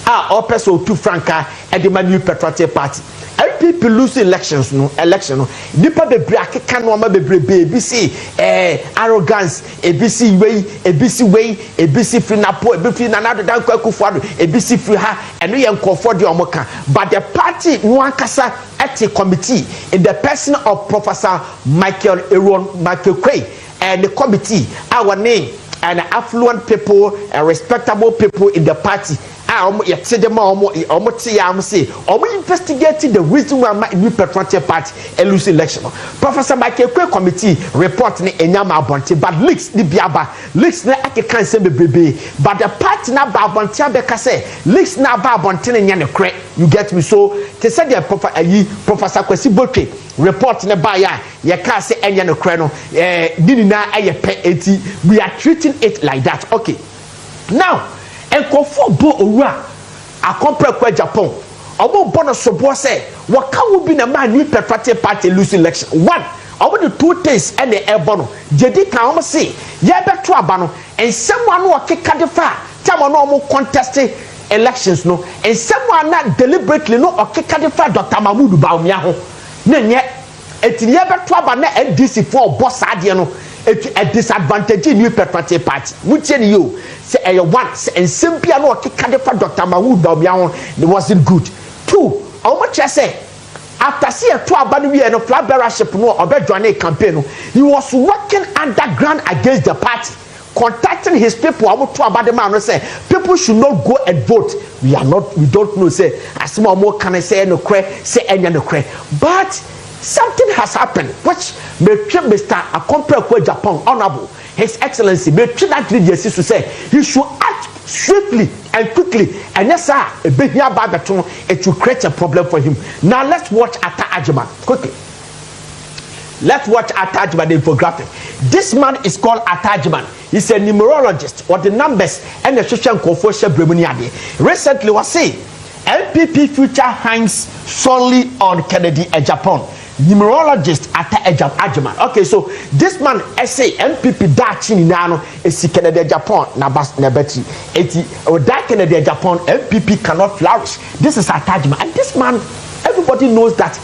All person to Franca and the New Patriotic Party. MPP lose elections no nipa bebre akeka no ma bebre BBC arrogance ABC way ABC free napo ABC na nado dan kwakufu ado ABC free ha eno ye nkofo de omoka but the party no ankasa at a committee in the person of Professor Michael Quay and the committee our name and affluent people and respectable people in the party investigating the reason why my New Patriotic Party lose election. Professor Michael Quay committee report ni enyama abonte but leaks ni biaba leaks na ake kan se bebrebe but the party na ba abonte abeka say leaks na ba abonte nya ne kre you get me so te say the Professor Kwesi Botwe report na ba ya ye ka say enya ne kre no nini na aye pe enti we are treating it like that. Okay, now enkofo bo owura akompre kwa Japan obo bono sobo say waka wo bi na man New Patriotic Party lose election one obo the two things and the ebono jedi kan omo say ye beto aba no ensem no okeka de fa tamo no omo contest elections no ensem na deliberately no okeka de fa Dr. Mahmoud Bawumia ho na nye etiri ye beto aba na NDC for boss ade no a disadvantage New Patriotic Party. Mutieni you say a one and simply no kika for Dr. Mahmoud Bawumia it wasn't good. Two, how much I say after see a 12 banner and a flag bearership no or join campaign, he was working underground against the party, contacting his people. I want to about the man say people should not go and vote. We don't know say as more can I say no cray say any no cray, but something has happened which may Mr. Akompre Kwa Japan Honorable His Excellency may that leaders to say he should act swiftly and quickly and yes sir a big baton it will create a problem for him. Now let's watch Atta Agyapong quickly. Let's watch Atta Agyapong the infographic. This man is called Atta Agyapong. He's a numerologist or the numbers and the social confusion bremuniade. Recently was saying MPP future hangs solely on Kennedy Agyapong. Numerologist Atta Agyapong. Okay, so this man say MPP dachi nano is Kennedy Agyapong na bas na beti eti or that Kennedy Agyapong MPP cannot flourish. This is Atta Agyapong and this man everybody knows that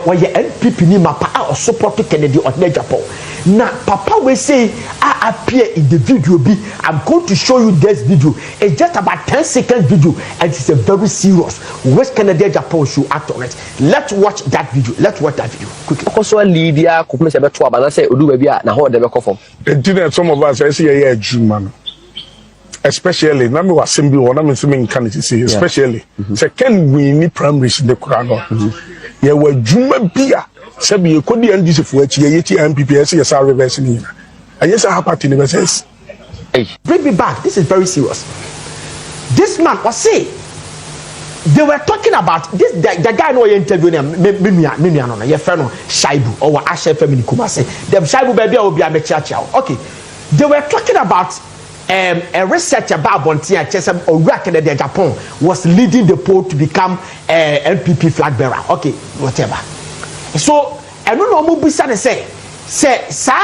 when your MPP ni mapa or support Kennedy or Agyapong. Now papa will say I appear in the video B. I'm going to show you this video. It's just about 10-second video and it's a very serious. West Kennedy Agyapong should act on it. Let's watch that video. Let's watch that video quickly. Also, Lydia, some of us I see a German. Especially, now we are assembly one. I'm assuming candidate say especially. Second, we need primaries in the Quran. Yeah, we German beer. Sabi you could end this for MPPS, yes, I reverse in here. And yes, I have party never says. Hey, bring me back. This is very serious. This man was saying they were talking about this. The guy no interview him. Mimiano, your friend Shaibu or Ashe Family Kumase. Them Shaibu baby will be a mechacha. Okay, they were talking about a researcher about Bontia Chesam or Kennedy Agyapong was leading the poll to become a MPP flag bearer. Okay, whatever. So I don't know what Busan say sa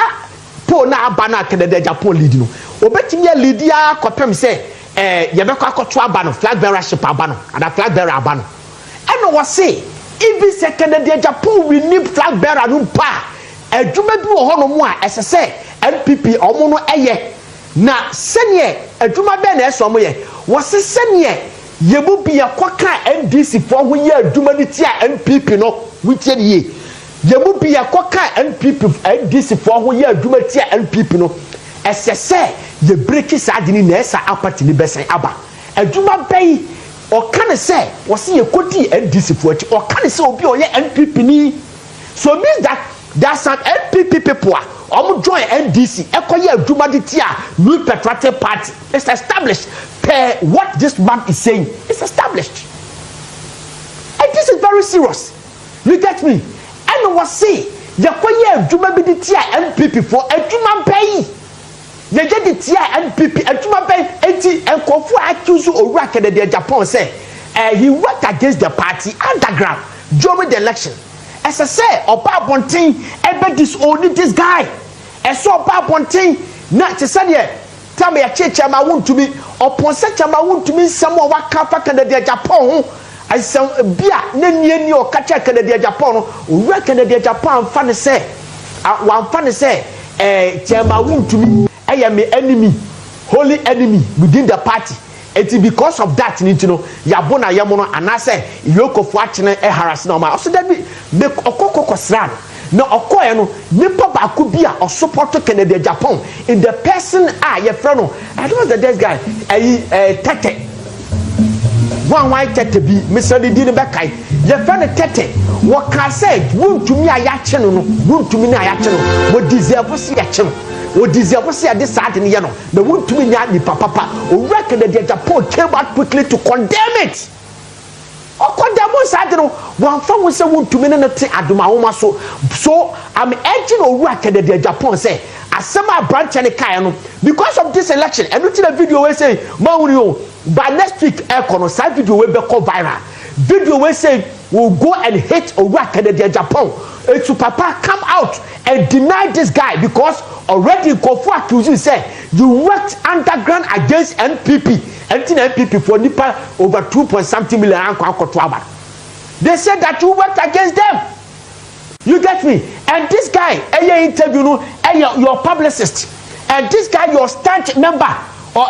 po na abana Kennedy Agyapong lead no obetimi leadia kopem say yebekọ akoto abano flag bearership abano and a flag bearer abano and what say even say Kennedy Agyapong we need flag bearer no pa adwuma bi wo hono mu a ese say MPP omo no eye na senye adwuma be na eso mo ye wo se senye yebu bi yakoka NDC fo ho ye adwuma ni ti a MPP no wutie ye yebu bi yakoka MPP NDC fo ho ye adwuma ti a MPP no esese ye break sadini na esa apart ni besen aba adwuma bai o kan se wo se ye kodi NDC fo ati o kan se obi o ye MPP ni so means that there are some MPP people join NDC ekoye adwuma di ti a New Patriotic Party. It's established per what this man is saying. It's established and this is very serious. You get me? And was say yekoye adwuma bi di ti a MPP for adwuma bai ye get di ti a MPP adwuma bai enti enkofu accuse Owura Kennedy Agyapong say he worked against the party underground during the election. As I say, Oba Bontin ebe disown this guy. And so Oba Bontin na te say exam ya cheche ma wontumi upon such ma wontumi nsam o waka fa Canada Japan ho asam bia na nieni o kacha Canada Japan no owura Canada Japan fa ne se wan fa ne se chema wontumi eye me enemy holy enemy within the party. It's because of that you know yabona yamono anase yokofo achene harass na ma so that be make okokoko sran no okoye no nipa ba ko bia o support Canada Japan in the person your friend no I don't know this guy tete one tete bi Mr. Didi ne bekai your friend tete what can say wuntumi ayache no wuntumi na ayache no wo deserve si yache no wo deserve say this sad in no the won to me nya ni papa o reckon that Japan came out quickly to condemn it o condemn sad no wan fa wo say won to me na te adoma homa so I'm urging o reckon that Japan say asema branch any kind no because of this election and look the video we say mawuri by next week econo side video we be go viral video we say will go and hit or reckon that Japan to papa come out and deny this guy because already Kofu accusing say you worked underground against NPP and NPP for nipa over 2.something million. They said that you worked against them. You get me? And this guy, interview your publicist, and this guy your stand member or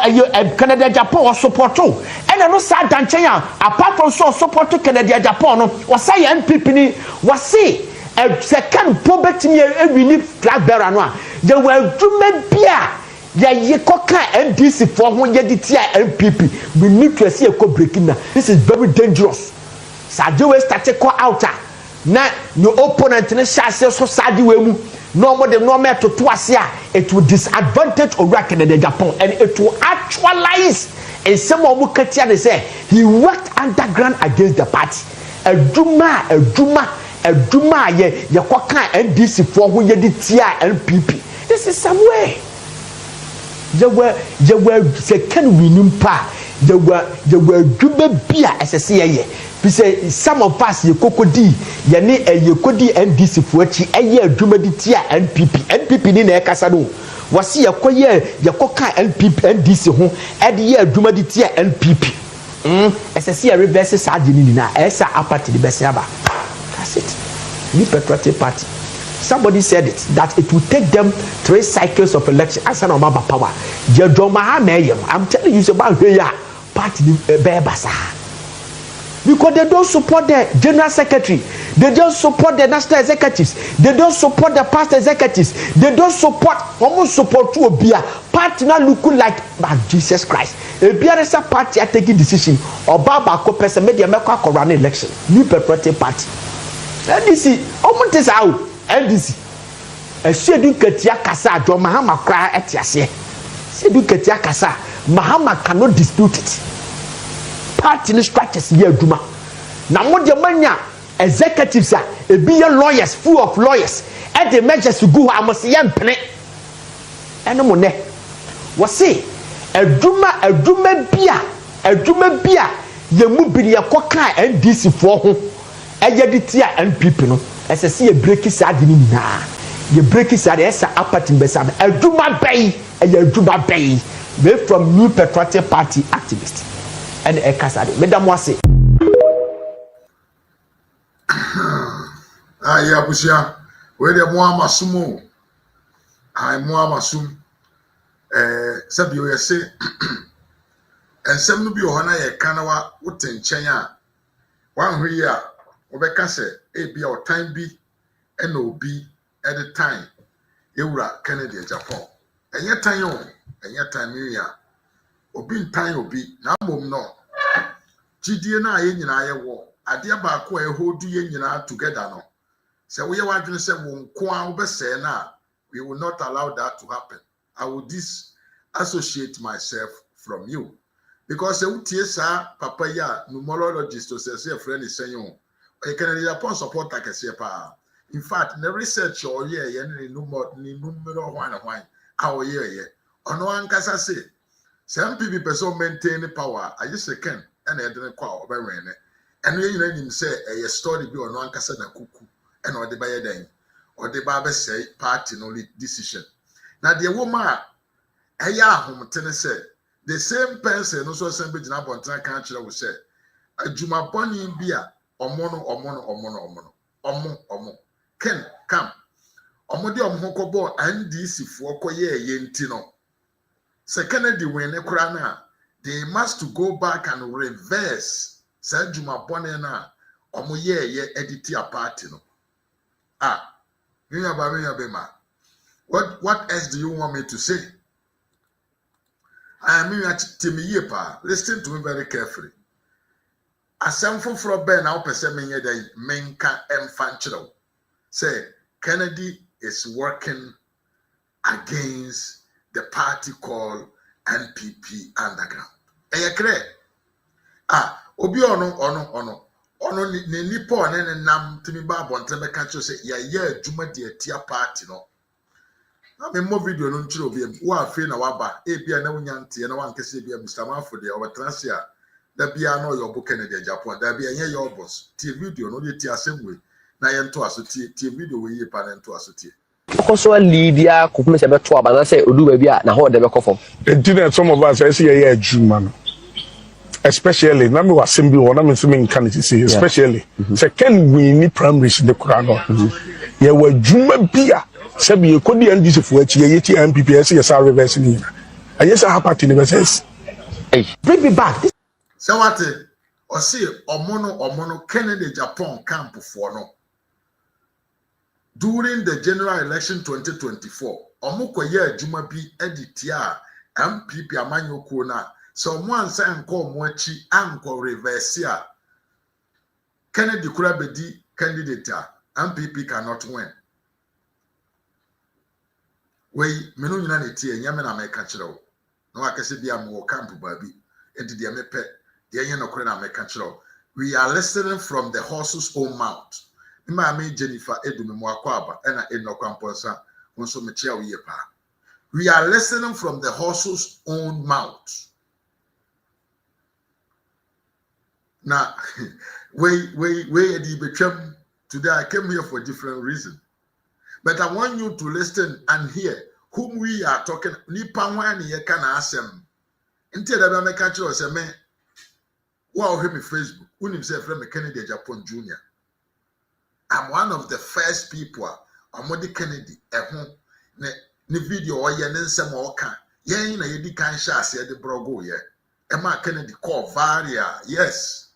Canada Japan or support too. And I know sad than China apart from so support to Canada Japan was say NPP ni was say a second poverty we need flag bearer no they were doing bia ye koka NDC for ho ye di tia NPP we need to see a co breaking now. This is very dangerous. Sadio we start to call out na your opponent ne shase so Sadio we mu no more them no me to ase it will disadvantage Iraq and the Japan and it will actualize and some of Mukatia they say he worked underground against the party Eduma ye kwaka NDC for who ye di tia NPP. This is some way. They were second winning pa. They were duma bia SSA. We say some of us ye kokodi ye ne ye kodi NDC for chi eye duma di tia NPP ni na ekasa do. Wasi ye koye ye koka NDC ho e de ye duma di tia NPP. SSA reverse sa de ni na esa apart the best aba. That's it. New Patriotic Party. Somebody said it that it will take them 3 cycles of election. As an Obama power. I'm telling you about here party bebasa. Because they don't support the general secretary, they don't support the national executives, they don't support the past executives, they don't support almost support to be a party now looking like Jesus Christ. A BRS party are taking decision or Baba person made the America run election. New Patriotic Party. NDC, almost is out. NDC. A shedu ketia kasa, John Mahama cry at Yasia. Shedu ketia kasa, Mahama cannot dispute it. Party strategy here, Duma. Now, what the mania executives are, a billion lawyers, full of lawyers, and the measures to go, I must say, and no money. What say? A Duma beer, ye mubi ya koka NDC for whom. Tia and people no as I see a breaky sad in na you breaky sad as a aparting besam a Juma Bay we from New Patriotic Party activist and a casade Madam Wasi. Yeah, Busia, where the Moama Sumo, I Moama Sum, Sabio say, and some of you Hana Kanawa, Utin Chenya, 1 year. Obeka say be our time be NOB at the time Eura Canada Japan and yet time area obi time obi na mom no gidie na ye nyina ye wo ade ba ko e hold ye nyina together no say we wadwene say won ko a obese na we will not allow that to happen. I will disassociate myself from you because se utie sa papa ya numerologist to say friend is saying a Canadian Japan support like a sepa. In fact, the research or year, any number one. Our year. On one cassa say, some people person maintain the power. I just can and I didn't call by rain. And when you say a story be on one cassa na cuckoo and or the buyer then or the barber say party only decision. Now the woman Eya ahomtene say the same person no so same be jina bontan kan kire wo say adwuma boni bia omo ken come omo de omo kobo NDC fo koye yenti no se Kennedy win ekura na they must go back and reverse say adwuma boni na omo ye edit a party no me ma what else do you want me to say? I mean Timi pa listen to me very carefully. Asemfo for ben now person me dey menka emfanchiro. Say Kennedy is working against the party called NPP underground. Eyekre. Obi ono ne nipa one ne nam timi ba bonten be ka say ya adwuma de atia party no. Na me mo video no nchiro obi em wo afi na waba e bia na wonya nte na wankese bia Mr. de o transia da bia no your book Kennedy Japan da bia nye your boss tie video no de tie asem na ye nto aso tie video we yi pa na nto aso tie koso lidia kopme se beto aba na se odu ba bia na ho de be kofom internet some of us say ye adwuma no especially na me wasem bi wona me me nka ne say especially say ken win primaries de kura no ye wa adwuma bia sabi ekodi NDC fo achi ye ti MPP say yes reverse ni ayesa happy ni be says bring me back. so what o see omono Kennedy Japan camp for no during the general election 2024 omukọ ye adwuma bi editia MPP amanyoko na so mo ansa enko mo achi anko reverse a Kennedy kura bedi candidate MPP cannot win. Wey menu nyina na tie nyame na meka kire wo na wakase bia mo camp baabi enti de mepe de enye no kore na meka kire wo we are listening from the horse's own mouth ima me Jennifer Edumi mo akwaba na enokwamponsa wonso me chia wo yepa we are listening from the horse's own mouth na we edi betwam today I came here for different reasons. But I want you to listen and hear whom we are talking. Nipa wani ye kana asem. Inti da ba me ka kire o se me wa o hwe me Facebook. Unim se friend me Kennedy Japan Junior. I'm one of the first people amodi Kennedy ehun ne video o ye ne nsem o ka. Yen na ye di kan sha ase de brogo ye. E ma Kennedy call varia. Yes.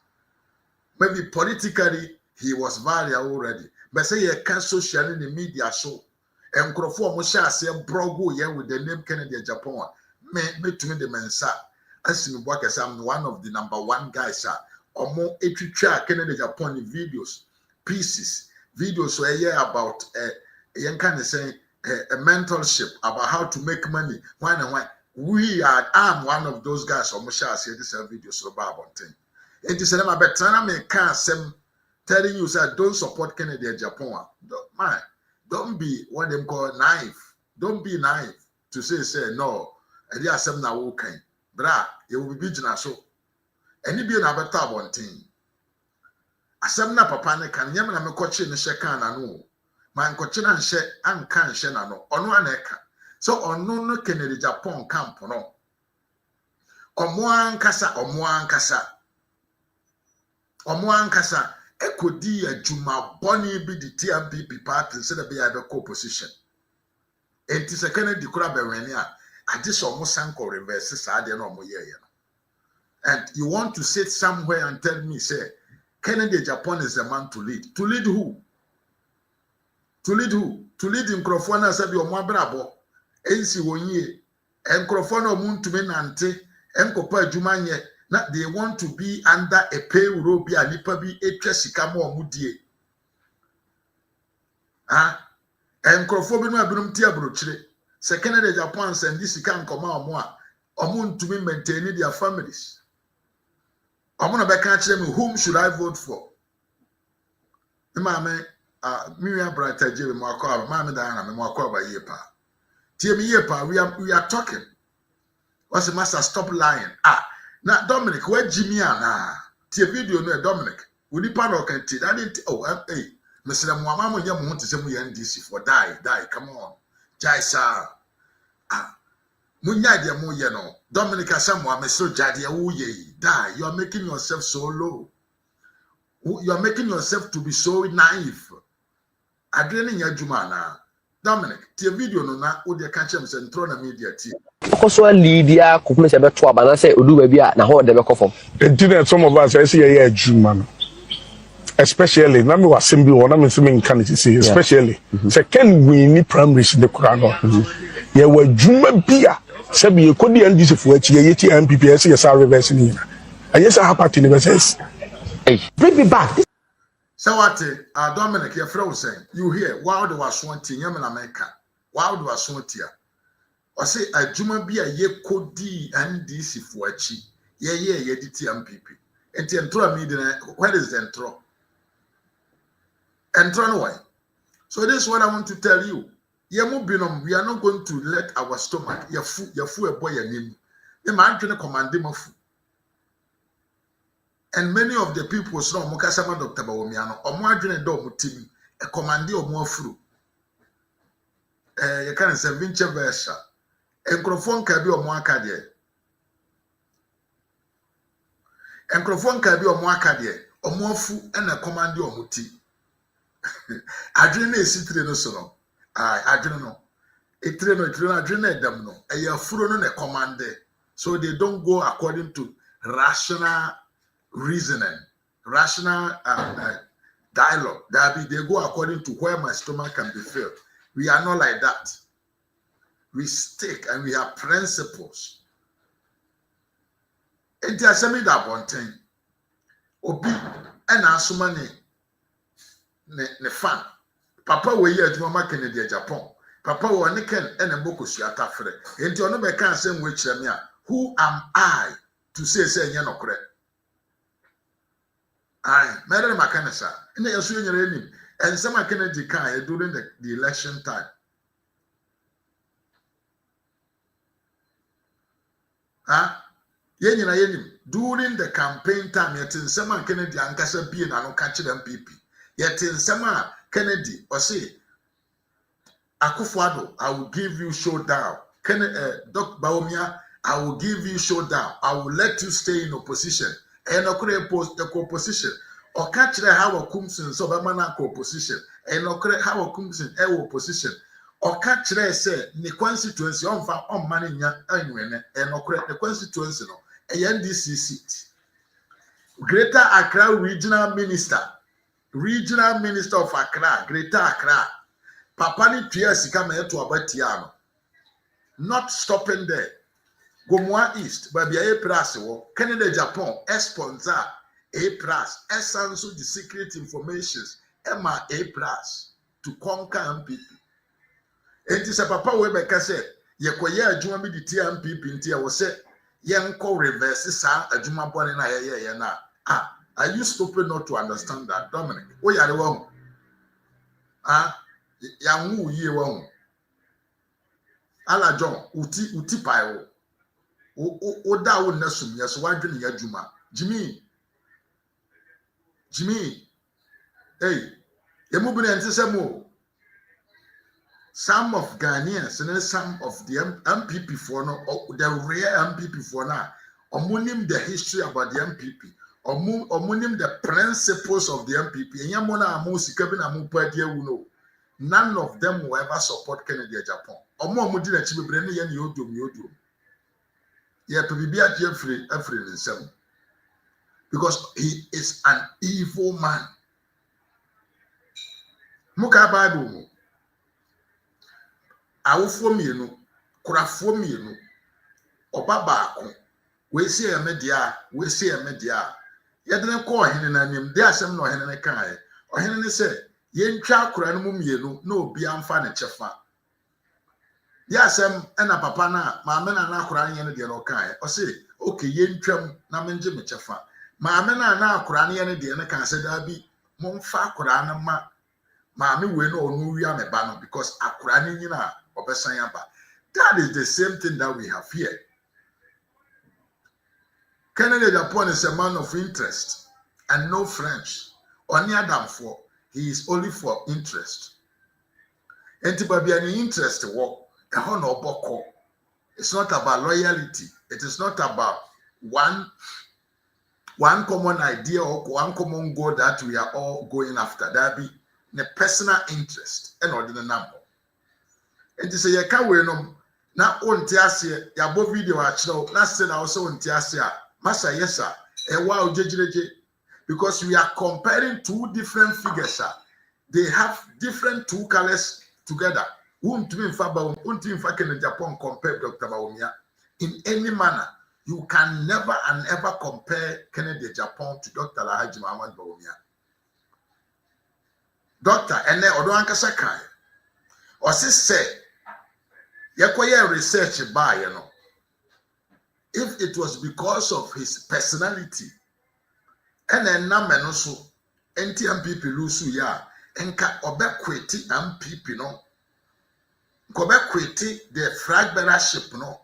Maybe politically he was varia already. But say you can social in the media show and crofo mo sha say brogo here with the name Kennedy Japan me to me the mensa asimi boka am one of the number one guys omo etwitwa Kennedy Japan videos pieces videos so about yen can say a mentorship about how to make money why I'm one of those guys omo sha say this video so about thing it is na betana me can sem telling you, sir, don't support Kennedy Japan. Don't be what them call naive. Don't be naive to say no. And they are some now okay. Bra, you will be vigilant so. Any be na better one thing. Asem na papa ne kan nyam na me kochi ne sheka na no. Man kochi na nhye anka nhye na no. Ono aneka. So ono no Kennedy Japan camp no. Omo ankasa. Ekodi adwuma boni bi di TMPP party instead of be a opposition. Enti se Kennedy kura beweni a ade so mo sanko reverse sa ade no mo ye and you want to sit somewhere and tell me say Kennedy Japan is the man to lead. To lead who? To lead nkrofo na sabi omo abrabo ensi wonye nkrofo na omo ntumi nante enkopa adwuma nye. Now they want to be under a payroll be a nipa bi etwa sika mo omudie enkrofo bi no abinum ti abrochire se Kennedy Japan send this sika nkoma omo a omo ntumi maintain their families omo na be kan kire me whom should I vote for mama Miriam Brighter Jerry mo akwa mama Diana me mo akwa ba yepa tie me yepa we are talking what's the master stop lying na Dominic where Jimmy na tie video no Dominic we ni pa no kan ti that Mr. Muamma mo nyam ho te se mo NDC for die come on jaisa Munya de mo ye no. Dominic Asamoah me so jade wo ye. Die. You are making yourself so low. You are making yourself to be so naive. Adrene nya juma na. Dominic, tie video no na wo de ka chem se ntro na media tie. Because one Lydia could miss a better twab, and I say, Udu baby, now hold the back of him. And then some of us, I see a Jew man. Especially, na me was simbi one, na me swimming can see, especially. Second, we need primaries in the Quran. Yeah, we Juma Bia. Sabi, you could be and this for which ye MPPS, yes, are reversing. And yes, I have part in the verses. Hey, Bring me back. So what Dominic, your friend was saying, you hear, wow, there was 20 years in America. Wow, there was 20 years. I say, a Juma be a ye kodi and DC for a chi. Ye did MPP. And the intro meeting, where is the intro? Intro no way. So this is what I want to tell you. We are not going to let our stomach, your food, a boy, and him. The man can command him of. And many of the people say, Mokasama Dr. Bawumia, or Margin and Dom team, a commandee of more fruit. You can't say Vince Versa. Enkrofon ka bi omo aka de enkrofon ka bi omo aka de omo afu na command omo ti adwene na esitire no so no adwene no etire no adwene na edam no eya afuro no na command, so they don't go according to rational reasoning, rational dialogue. They go according to where my stomach can be filled. We are not like that. We stick and we have principles. It has a made up one thing. Obi and asumani ne fan. Papa we here to mama Kennedy Agyapong. Papa we niken and a boku siata fre. Enti ono be kan same way chemia. Who am I to say nya no kore? Aye, mere makanesa. Ina yasu nyere enim. And some Kennedy kan during the election time. Yenim during the campaign time, yet in some Kennedy and Cassa being an catch them MPP. Yet in some Kennedy or say Akufo-Addo, I will give you showdown. Dr. Bawumia, I will give you showdown. I will let you stay in opposition. And okre post the opposition. Or catch the how Kumsin so Bamana opposition. And okre how Kumsin opposition. Or catch there say the constituency on money and okre the constituency no a NDC seat. Greater Accra regional minister of Accra, Greater Accra. Papa ni tuya sika me to abatiano. Not stopping there. Gomwa East, baby a plus wo Canada Japan sponsor A plus essence the secret informations Emma A plus to conquer MPP. Enti se papa we beka se ye koye adwuma bi di MPP nti e wo se ye nko reverse sa adwuma bone na ye na are you stupid not to understand that, Dominic? O yare wo ya nwu ye wo ala John uti pai wo da wo nasum yes wadwene ya adwuma Jimmy hey emu bi na ntse mo. Some of Ghanaians and some of the MPP for no, the rare MPP for now, omunim the history about the MPP, omunim the principles of the MPP. And yamona amusi kevin amupadia uno. None of them will ever support Kennedy Agyapong. Omo mudi na chibe brene yen yodum. Yeah, to be at Jeffrey in some. Because he is an evil man. Muka Bible. Awofo mienu kurafo mienu oba baako we see e media yedene ko ohene na nim de asem na ohene ne kan ohene ne se yentwa akura no mienu na obi amfa ne chefa ya asem na papa na maame na akura ne de no kan o se okay yentwam na menje me chefa maame na akura ne de ne kan se da bi momfa akura na maame we no onu wi ameba no because akura ne nyina that is the same thing that we have here. Kennedy Agyapong is a man of interest and no French. Only Adam for he is only for interest. And to be an interest work, a honor boko. It's not about loyalty. It is not about one common idea or one common goal that we are all going after. That be the personal interest and ordinary number. And to say you can't win them. Now on tiasia, ya bo video actually. Now say now also on tiasia. Masa yes sir. Wow because we are comparing two different figures, sir. They have different two colors together. Agyapong compare Dr. Bawumia in any manner. You can never and ever compare Kennedy Agyapong to Dr. Alhaji Muhammad Bawumia. Doctor, and then Odoanka Sakai. Or say, Yakoya research by, you know. If it was because of his personality, and then Namenoso, NTMPP Lusu ya, enka obekweti MPP no, kobekweti the flag bearership no,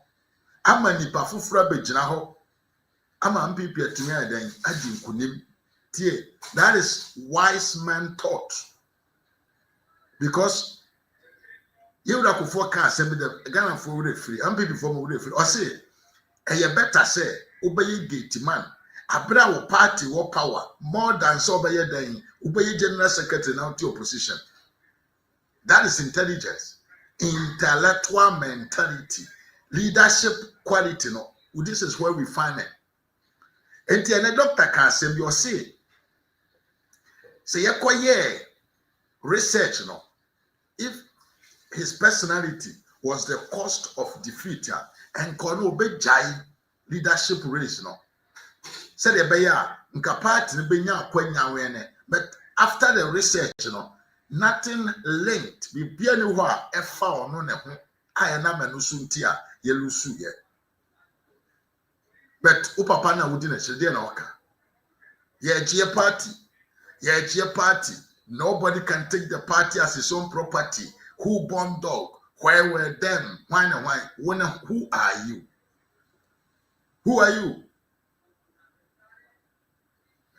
ama nipa fufura bejina ho, ama MPP atumi adan adi nkunim tie. That is wise man thought, because you would have for car send me the Ghana for free, MPP for more free, or say, a better say, obey gate man. Abra will party or power more than so by your day. Obey general secretary now to opposition. That is intelligence, intellectual mentality, leadership quality. No, this is where we find it. And the doctor can say, you say you research. No, if his personality was the cost of defeat, and kono be jai leadership race. No. Said the Baya, Nkapati Benya Kwenya Wene, but after the research, you know, nothing linked. Be Bianua, F. or no, I am a Nusuntia, Yelusu ye. But Upapana wouldn't say, dear Noka. Ye party. Nobody can take the party as his own property. Who born dog? Where were them? Why? Who are you? Who are you?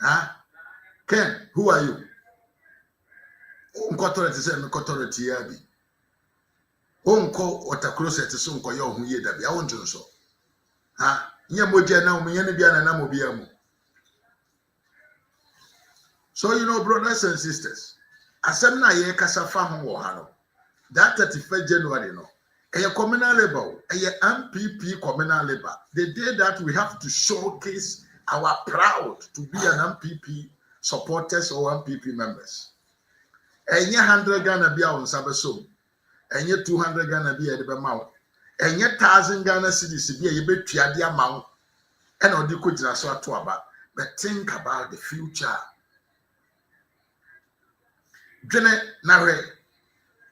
Huh? Ken, who are you? Unko say authority yabi. Unko otakroset so unko yo hu ye dabi. I want to so. Huh? Nye moje na umenye bia na mo bia mu. So you know, brothers and sisters, asem na ye kasa fa ho wo ha no. That 31st January no. A communal labor, a MPP communal labor. The day that we have to showcase our proud to be an MPP supporters or MPP members. Enye 100 Ghana bia on sabeso. Enye 200 Ghana bia de be mawo. Enye 1000 Ghana cedis bia ye betua de amawo. E na odi ko gina so ato aba. But think about the future. Dwene na hwe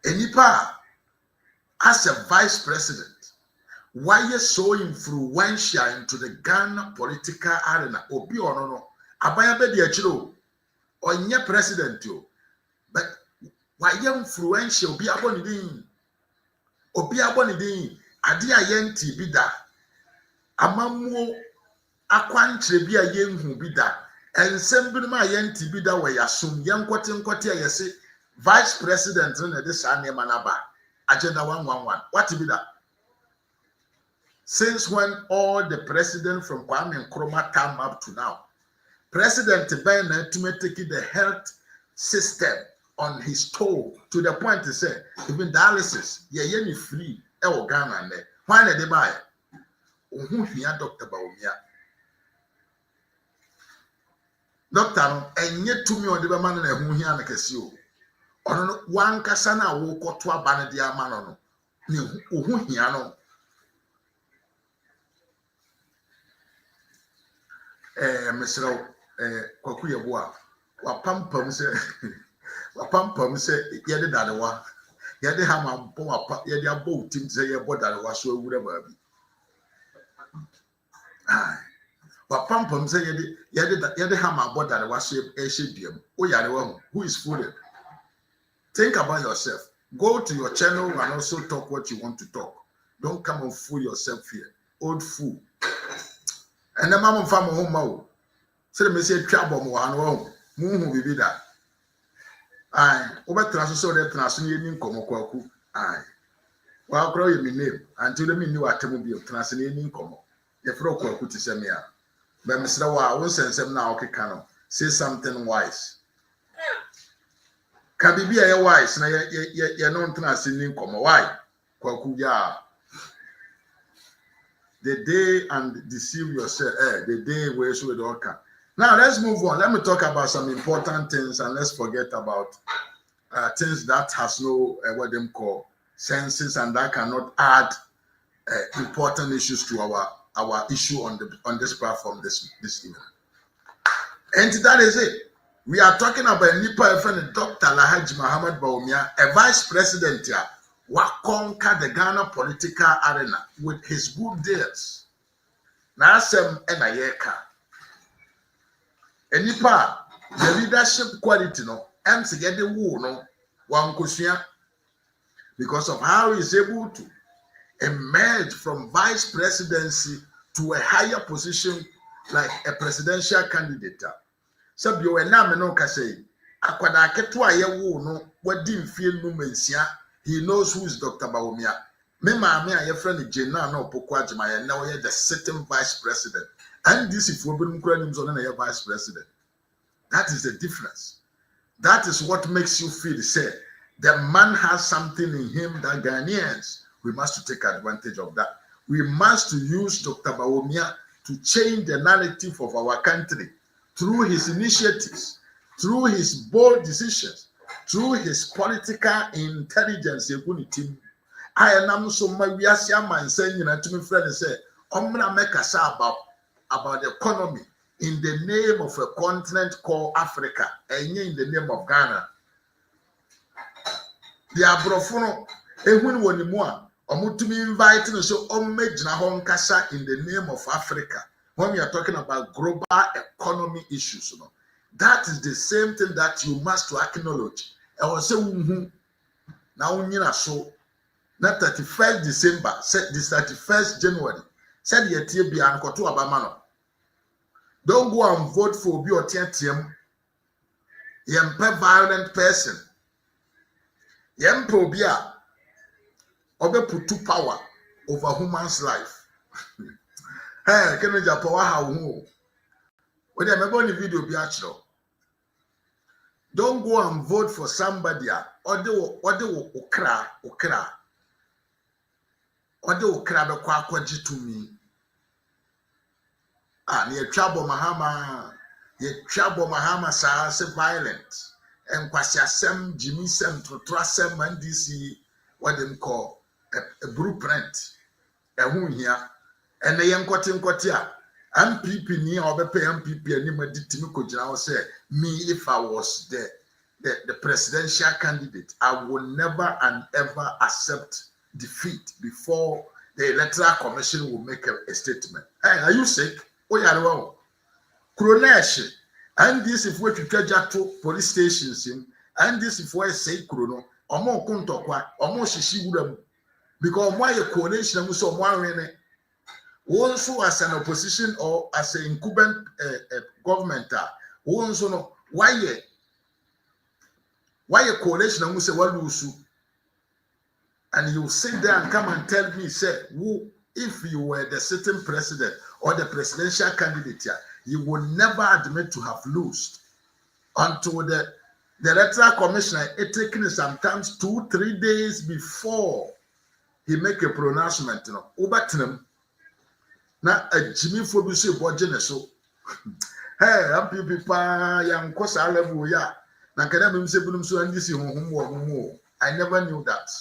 enipa as a vice president, why is so influential into the Ghana political arena? Obi ono no, abaya be di achiro, onye president yo, but why influential? Obi aboni din, adi ayenti bida, amamuo akwantre bi ayenhu bida, ensembiri ma ayenti bida we yasum, yankote ayese vice president na de sa ne manaba. Agenda 111. What to be that? Since when all the president from Kwame Nkrumah come up to now, President Ben to take the health system on his toe to the point to say even dialysis, yeah, free. Ghana and why did they buy? Who here, Dr. Bawumia? Doctor, and yet to me on the man and who here and Casio. Ono one kasana wo koto abane dia amano no ne ohu hia no mesro kwaku yebo a wapampam se yede dadewa yede hama bo wapa yede abo tim se yebo dadewa so awura baabi wapampam se yede hama bo dadewa so ehye biam o yare wa who is fooled. Think about yourself. Go to your channel and also talk what you want to talk. Don't come and fool yourself here. Old fool. And the mama farm home mau. So the message trouble mo and wrong. Muhu be that. Aye. Over transfer so that transfer yin komo kwaku. Aye. Well, grow your name until the menu at Temobile, translating como. The frog could say me. But Mr. Wa, won't send them now, okay, Cano. Say something wise. Can be a wise, na you're not translating como. Why? Kwakuya. The day and deceive yourself, the day where you will come. Now let's move on. Let me talk about some important things and let's forget about things that has no what them call senses and that cannot add important issues to our issue on this platform this evening. And that is it. We are talking about Nipa friend Dr. Alhaji Muhammad Bawumia, a vice president here, who conquer the Ghana political arena with his good deeds. Now some enayeka. And Nipa, the leadership quality no, and to get the woo no, one question because of how he is able to emerge from vice presidency to a higher position like a presidential candidate. So you and now no say akwada ketua ye wo no wadi mfie no mansia he knows who is Dr. Bawumia. Me maame a ye friend Jena na opoko agema ye na we the sitting vice president and this if we be nkura nim so na ye vice president. That is the difference. That is what makes you feel say the man has something in him that Ghanaians we must take advantage of that. We must use Dr. Bawumia to change the narrative of our country through his initiatives, through his bold decisions, through his political intelligence. I am so my man saying to my friend say, I'm gonna make a say about the economy in the name of a continent called Africa, and in the name of Ghana. The Abrofono, ehun woni mu a omutumi invite no so omegina ho nkasa in the name of Africa. When we are talking about global economy issues, that is the same thing that you must acknowledge. I was saying, now unyina so na 31st December, this 31st January, said the TB and Kotu Abamano. Don't go and vote for Obi or TM. Yempe violent person. Yempe Obia. Obe put power over human's life. Hey, can we just power how who? When you remember the video be actual. Don't go and vote for somebody or they okra be kwaji to me. Near trouble Mahama say violent and kwasiasem Jimmy Sem to trust and DC what them call a blueprint here. And the young cotton cotia, MPP near or pay MPP and Nima Timiko General say, me if I was the presidential candidate, I would never and ever accept defeat before the electoral commission will make a statement. Hey, are you sick? Oh, yeah, well, Kronesh, and this if we could to police stations in, and this if we say Krono, or more Kuntokwa, or more Shishi would because why a coalition was so one. Also as an opposition or as an incumbent government, also know why a coalition and we say well and you sit there and come and tell me say who if you were the sitting president or the presidential candidate here, you would never admit to have lost until the electoral commissioner it taking sometimes 2-3 days before he make a pronouncement, over na Jimmy for be say budget so hey MPP pa yan kosa level ya na kana me say bunum so andi si honhom I never knew that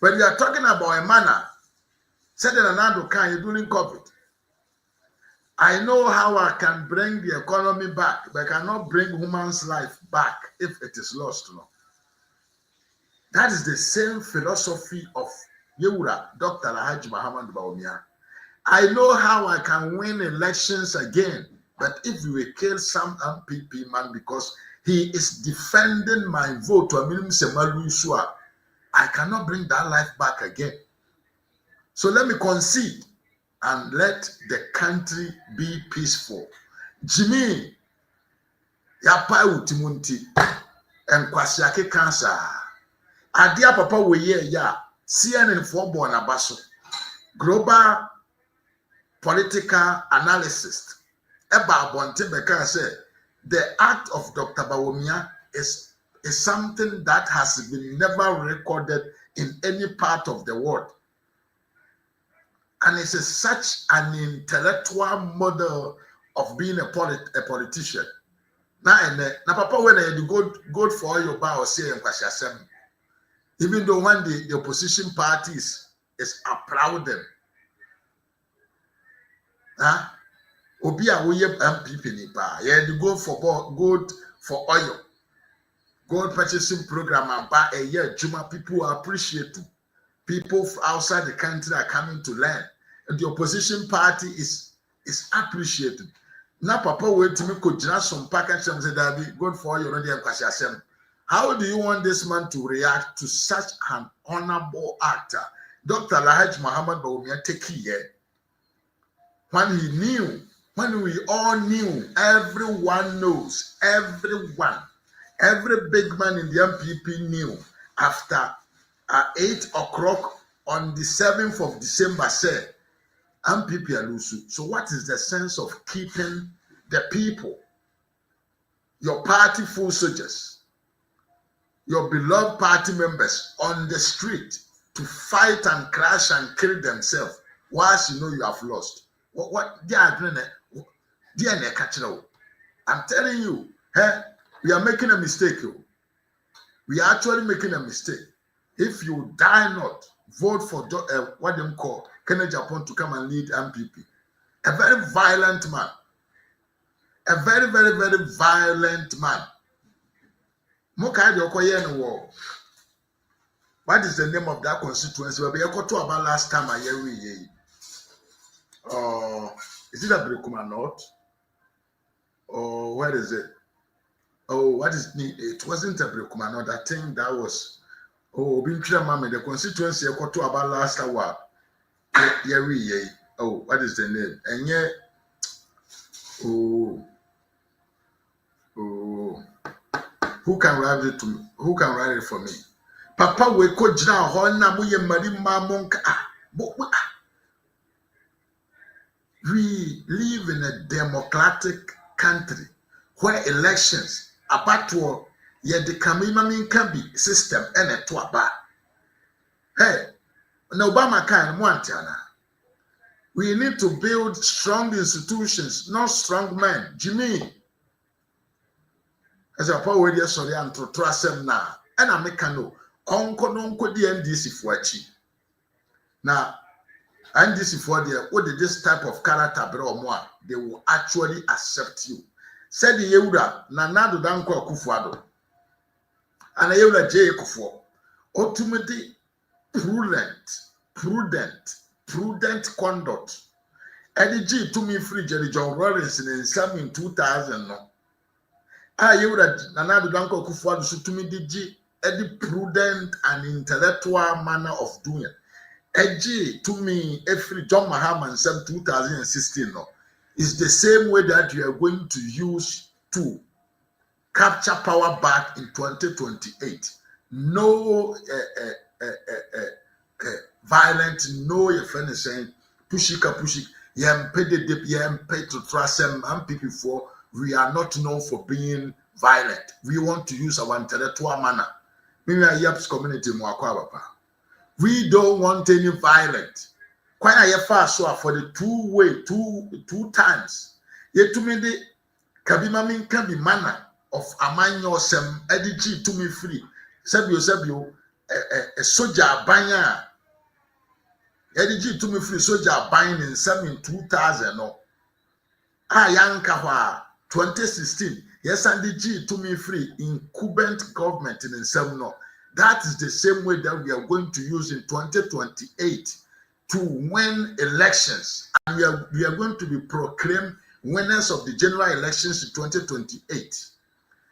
but we are talking about a manner said that another kind during COVID. I know how I can bring the economy back but I cannot bring human's life back if it is lost. That is the same philosophy of Yewura, Dr. Alhaji Muhammad Bawumia. I know how I can win elections again, but if we will kill some MPP man because he is defending my vote to a minimum Semalu Shua, I cannot bring that life back again. So let me concede and let the country be peaceful. Jimmy, Yapai Utimunti, and Kwasiake cancer. Adia papa we ya CNN for born abaso. Global political analyst. Eba Bonte Beka said the act of Dr. Bawumia is something that has been never recorded in any part of the world. And it's such an intellectual model of being a politician. Now, papa, when you go for your bar or say, even though when the opposition parties is applauding, Obi a we MPP ni pa, you go for gold for oil, gold purchasing program and buy a year. Juma people appreciate it. People outside the country are coming to learn, and the opposition party is appreciated. Now, Papa, wait to me could just some package and say that be good for you already. How do you want this man to react to such an honorable actor, Dr. Alhaji Muhammad Bawumia Tekiye, when he knew, when we all knew, everyone knows, everyone, every big man in the MPP knew after 8 o'clock on the 7th of December said, MPP Alusu. So what is the sense of keeping the people, your party full soldiers, your beloved party members on the street to fight and crash and kill themselves whilst you know you have lost? What they are doing? They are catching up. I'm telling you, hey, we are making a mistake. We are actually making a mistake. If you die not, vote for what they call Agyapong to come and lead MPP. A very violent man. A very, very, very violent man. What is the name of that constituency? We talked about last time. Is it Abrikuma North? Or where is it? Oh, what is it? It wasn't Abrikuma North. I think that was the constituency I talked about last hour. Oh, what is the name? And yeah, who can write it to me? Who can write it for me? Papa, we could now honor we live in a democratic country where elections about to the Kamimami can be system and a twaba. Hey, no Obama can want we need to build strong institutions, not strong men. Jimmy, as a power radio, sorry, and to trust them now. And I make no uncle the NDC for chi. Now, NDC for the what did this type of character bro more? They will actually accept you. Said the Yehuda, Nanado Danko Kufuado, and a Yehuda J. Kufu. Ultimately, prudent conduct. Eddie G to me free Jerry John Robinson in some in 2000. No, you would have Nanado Danko Kufuado so to me DG Eddie prudent and intellectual manner of doing. Eddie to me every John Mahama some 2016. No, is the same way that you are going to use to capture power back in 2028. No violent, no your friend is saying push it, yam pay the dip, yam pay to trust them and people for we are not known for being violent. We want to use our intellectual manner. Maybe a Yaps community we don't want any violence. Quite a fast so for the two times. Yet to me the Kabimamin can be manner of Amanyo Sem Edigi to me free. Sebio a soldier banya Edigi to me free soldier buying in 2000 no. Yankawa 2016. Yes, and the G to me free incumbent government in some no. That is the same way that we are going to use in 2028 to win elections. And we are going to be proclaimed winners of the general elections in 2028.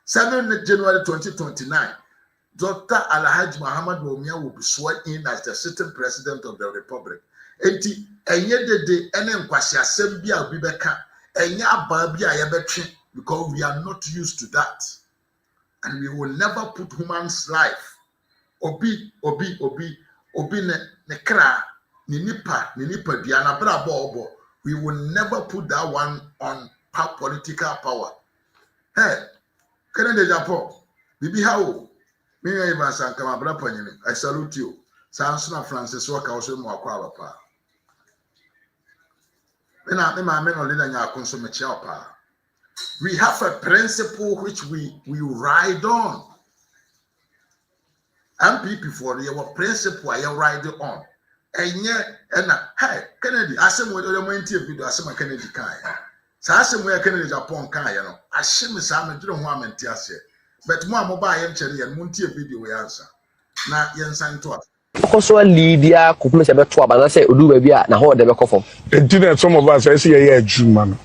7 January 2029, Dr. Alhaji Muhammad Bawumia will be sworn in as the sitting president of the republic. Enti enye dede ene nkwasi asem bi a obi beka enye aba bi a yebetwe because we are not used to that. And we will never put human's life obi ne kra ne nipa dia na bra bo. We will never put that one on political power. Hey, Kennedy Japan, Bibi how? Me even Sankama bra panyini. I salute you. Sansuna Francis Waka also mo akwa pa. Me no leader nya akonso me chia pa. We have a principle which we ride on. MPP for your principle I ride on. And hey, Kennedy, I said what you video, I said Kennedy kai. So I said where Kennedy Japan kai, I said me Sam do no want to say. But more mobile and cherry and munti video we answer. Na yen sign to us. Koso Lydia kupme se beto aba na se odu ba bia na ho de be kofom. Internet some of us I see here adwuma.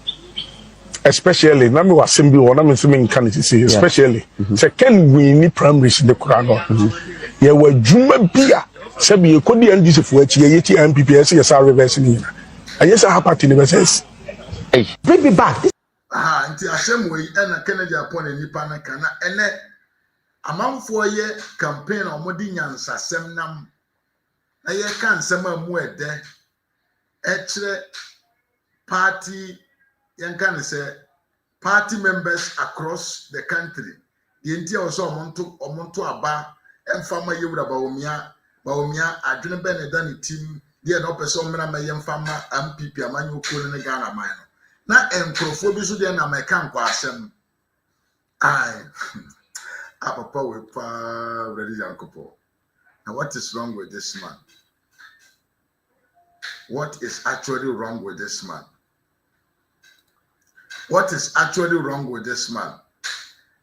Especially na me wasem bi wona me se me nka ne see especially se ken win primaries de kura no. Ye wa adwuma bia se bi e kodi NDC fo achi ye ti MPPS ye sa reverse ni. Ayesa ha party universities. Hey, bring me back. Nti asem we na Kennedy upon nipa na kana ene amanfo ye campaign omodi nyansasem nam na ye kan sem amu ede kire party yen kan say party members across the country the nti also omonto aba emfama yewura bawumia adwene be ne dan team de no person mena ma yemfama MPP amanyo ko ne Ghana man na enkrofo bi so de na mekan kwa asem ai Papa we pa ready Yankopo. Now what is wrong with this man? What is actually wrong with this man? What is actually wrong with this man?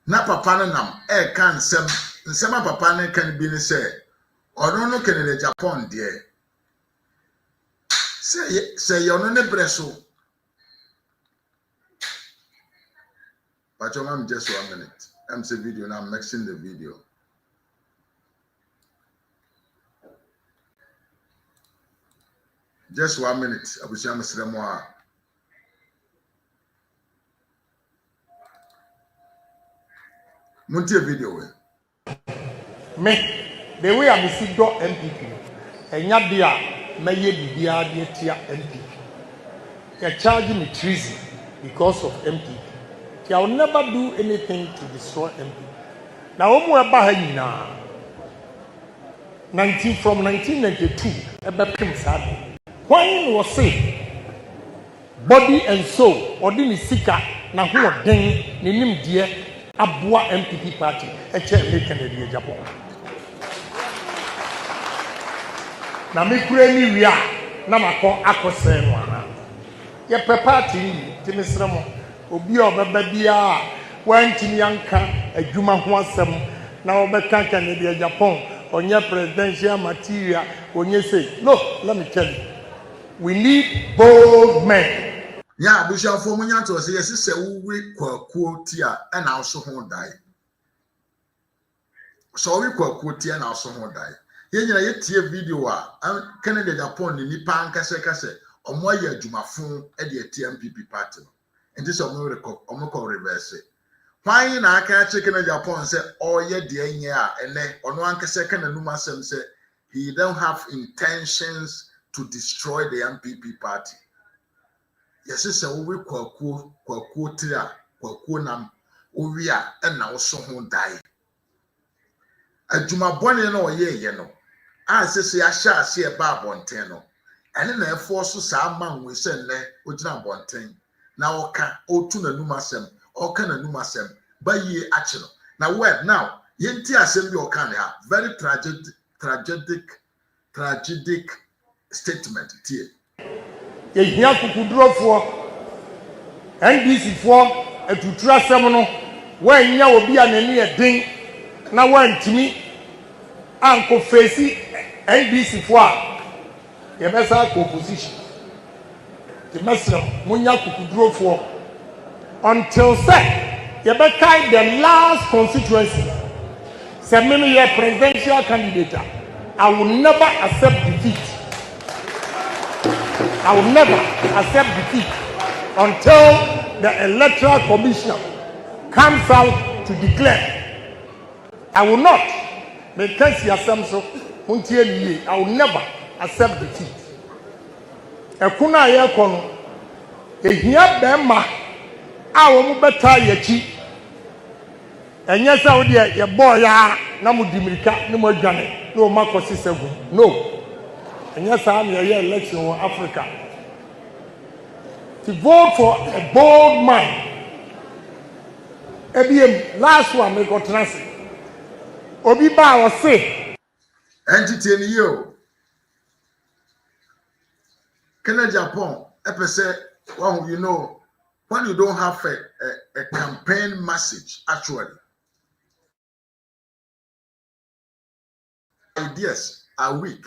Na papa na nam kan nsem papa na kan bi ni say ono no Kennedy Japan there. Say ono ne breso. But I'm just 1 minute. I'm saying video now. I'm mixing the video. Just 1 minute. I will share my more. Munti video. Me, the way I see do MPP, and yadia may ye be tia MPP. They're charging me treason because of MPP. I will never do anything to destroy MPP. Now, from 1992, when was say body and soul, or didn't sika, now who are then, name dear, Abua MPP party, a chair making Japan. Now, me create we are, now I call Akose one. Your party, Timisramo. Obi obeba bia wantimi anka adwuma ho asem na obeka Kennedy Japan onye presidential material onye say no, let me tell you, we need bold men. Yeah, Bishop for munya to say yes say we kwakuo tia na also ho dai. So we kwakuo tia na also ho dai. Ye nyina ye tie video a Kennedy Japan ni nipa anka kase omo ya adwumafo e de tie MPP party. And this omoko reverse. Why na aka chicken Japan say oh yeah dear yeah and then on one second and Numa say he don't have intentions to destroy the MPP party. Yes, sir, we kwaku tira kwaku nam owia and now so hon die. Adwuma bone na oye no. Say asha ase e ba bonten no. And na force sa man we say ne ogina bonten. Na oka otu na numasem oka na numasem ba ye achi no na word now yenti asem bi oka na very tragic statement tie Ye hia kukudrofo NDC fo atutu asem no wanya obi anani edin na wantimi anko face NDC fo a ye besa ko opposition. The Muslim munya kukudrofo until say you be kind the last constituency. Say me ye presidential candidate. I will never accept defeat. I will never accept defeat until the electoral commission comes out to declare. I will not me can see asem so muntie ni I will never accept defeat ekuna ye kono ehia bema a wo mu beta yachi enye sa wo de ye boy ya na mu dimirika ne mu adwane no makosi segu no enye sa na ye election in Africa to vote for a bold man ebiem last one me go transit obi ba wo se entity in you Kenya Japan epese well you know when you don't have a campaign message actually ideas are weak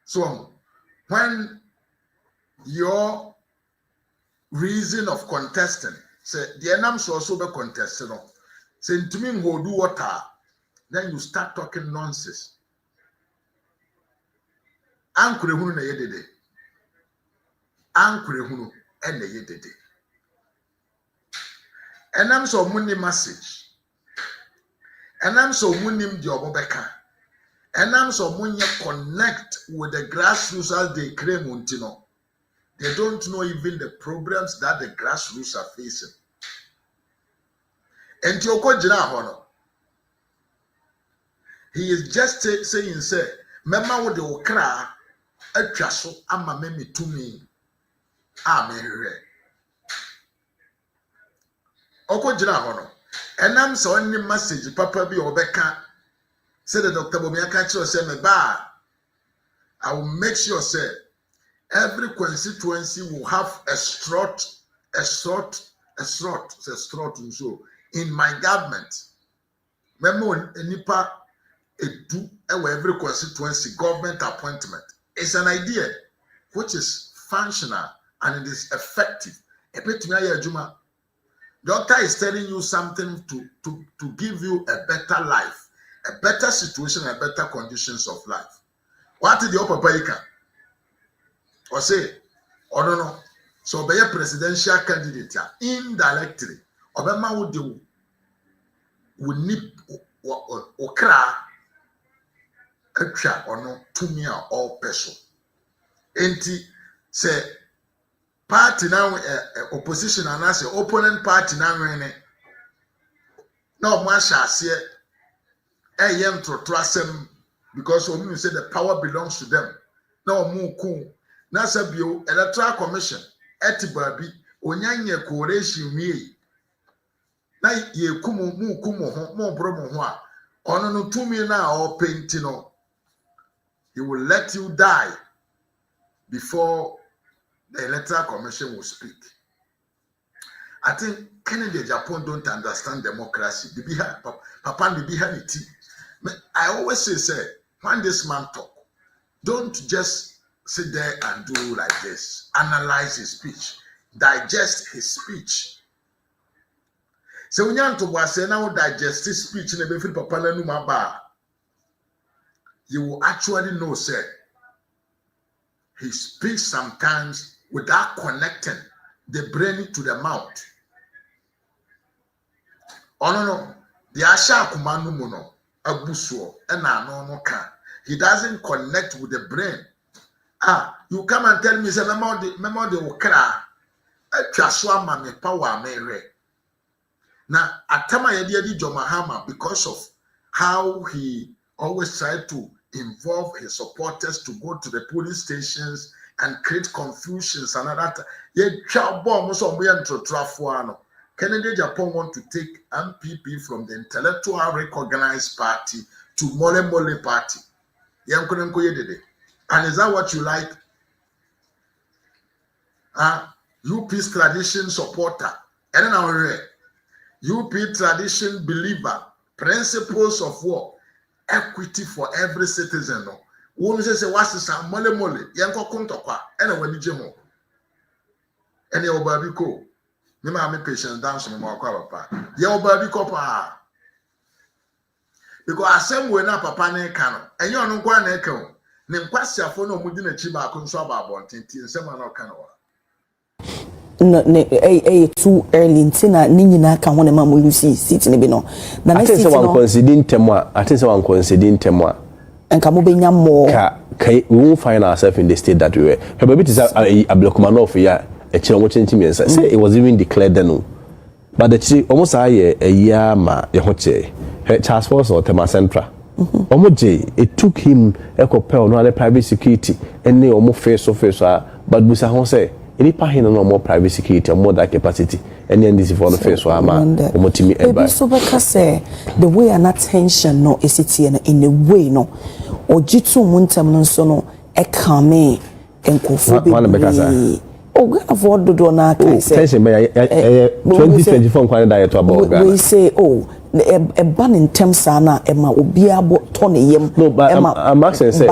so when your reason of contesting say the enam so also be contesting no say ntumi hold water then you start talking nonsense ankure hunu na yedede ankure hunu ene yedede enam so muni message enam so muni di obobeka enam so munye connect with the grassroots as they claim untino they don't know even the problems that the grassroots are facing enti okojina hono he is just saying say mema wo de okra atwa so ama memi tumi amehwe okojina hono enam so any message papa bi obeka say the Dr. Bawumia catch you say me ba I will make sure say every constituency will have a strut so in my government memo nipa edu every constituency government appointment. It's an idea which is functional and it is effective. Doctor is telling you something to give you a better life, a better situation, and better conditions of life. What did the upper baker? Or say, or no. So be a presidential candidate indirectly. Obama would do would need okra atwa or no to me or person. Enti say party now opposition and as opponent party now rene. No man shall say yem to trust them because when say the power belongs to them. No more cool. Na sabio electoral commission etibabi onyanye coalition wi na ye kumu mu kumu ho mo bro mo ho a ono no tumi na o painting no he will let you die before the electoral commission will speak. I think Kennedy Japan don't understand democracy. Papa I always say when this man talk, don't just sit there and do like this. Analyze his speech. Digest his speech. So when you say now digest his speech in a papa you will actually know, sir, he speaks sometimes without connecting the brain to the mouth. Oh no, the asha kumanu mono abusuo ena no can. He doesn't connect with the brain. You come and tell me, say, memo de okra, atwa ama me power mere. Now, atama yedi Jomahama because of how he always tried to involve his supporters to go to the police stations and create confusions and that. Ye chabo so we no. Kennedy Japan want to take MPP from the intellectual recognized party to Mole party. And is that what you like? UP's tradition supporter. And then UP tradition believer. Principles of war. Equity for every citizen. Woman say what's this? Mole. Yanko kuntokwa. And when you jemo. And your baby ko. Me ma me patience dance me mo kwa papa. Your baby ko pa. Because asem we na papa na eka no. Enye onu kwa na eka o. Ne nkwasiafo na omudi na chi ba ko nso aba abonten ti nsem na oka na wa. too early ntina ni nyina ka ho ne ma mo lucy seat ne bi no na next seat no I think one considering temwa enka mo benya more we won't find ourselves in the state that we were but it is a blockman ya a chiro chinchi say it was even declared then but the almost a year ma ye ho che Charles Force or Tema Central omoje it took him ekopel no other private security any omo face but busa ho say any pahin no more private security or more that capacity any and this for the face wa ma omotimi eba so because say the way an attention no is it in a way no ojitu muntem no so no e kame enkofu be oh Ghana for do na kai say 2024 kwan da yeto about Ghana we say oh a ban in terms na ema obi abo to ne yem no but I'm asking say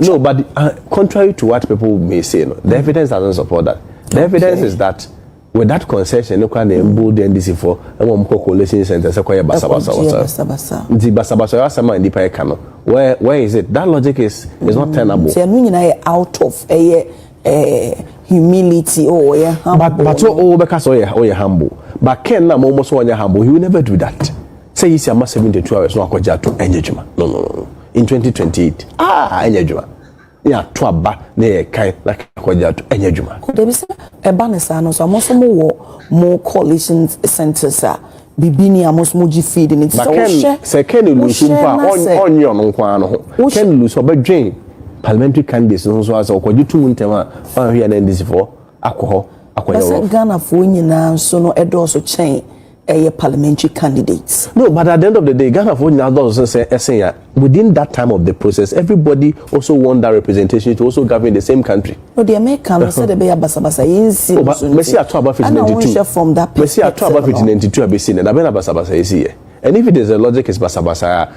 no but contrary to what people may say no the evidence doesn't support that the evidence is that with that concession no can embo the NDC for emo coalition center say koye basabasa the basabasa asama ndi pa eka no where is it that logic is not tenable say no nyina out of humility oh yeah but oh because oh yeah humble but Ken na mo so onya humble he will never do that say he's a 72 hours no akoja to enjejuma no in 2028 enjejuma ya to aba na ye kai na akoja to enjejuma there be say e ba ne sa no so mo so mo wo mo coalition centers bibini amos mo ji feed ni say Ken lusu pa onyo no kwa no ho Ken lusu obedwen parliamentary candidates no so as okoji tu ntema fa hia na ndisi for akoho akoya Ghana for nyina so no edo so chen parliamentary candidates no but at the end of the day Ghana for nyina do say within that time of the process everybody also want that representation to also govern the same country no the American said they be basabasa yinsi but Messi ato about 1992 from that Messi ato about 1992 abesi na be na basabasa yesi and if it is a logic is basabasa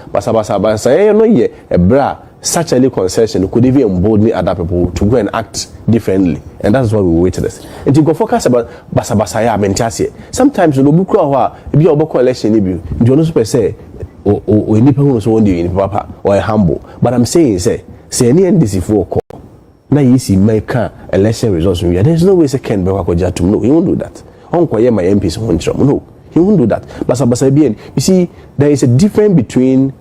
no ye a bra such a concession could even embolden other people to go and act differently and that's what we witness and to go focus about basabasa ya mentasi sometimes no buku ho e bi oboko election ni bi you no super say o ni pe so won di papa or humble but I'm saying say any NDC for ko na yisi make election results there's no way say Ken be kwakoja tum no he won't do that on koye my MPs won trom no he won't do that basabasa bien you see there is a difference between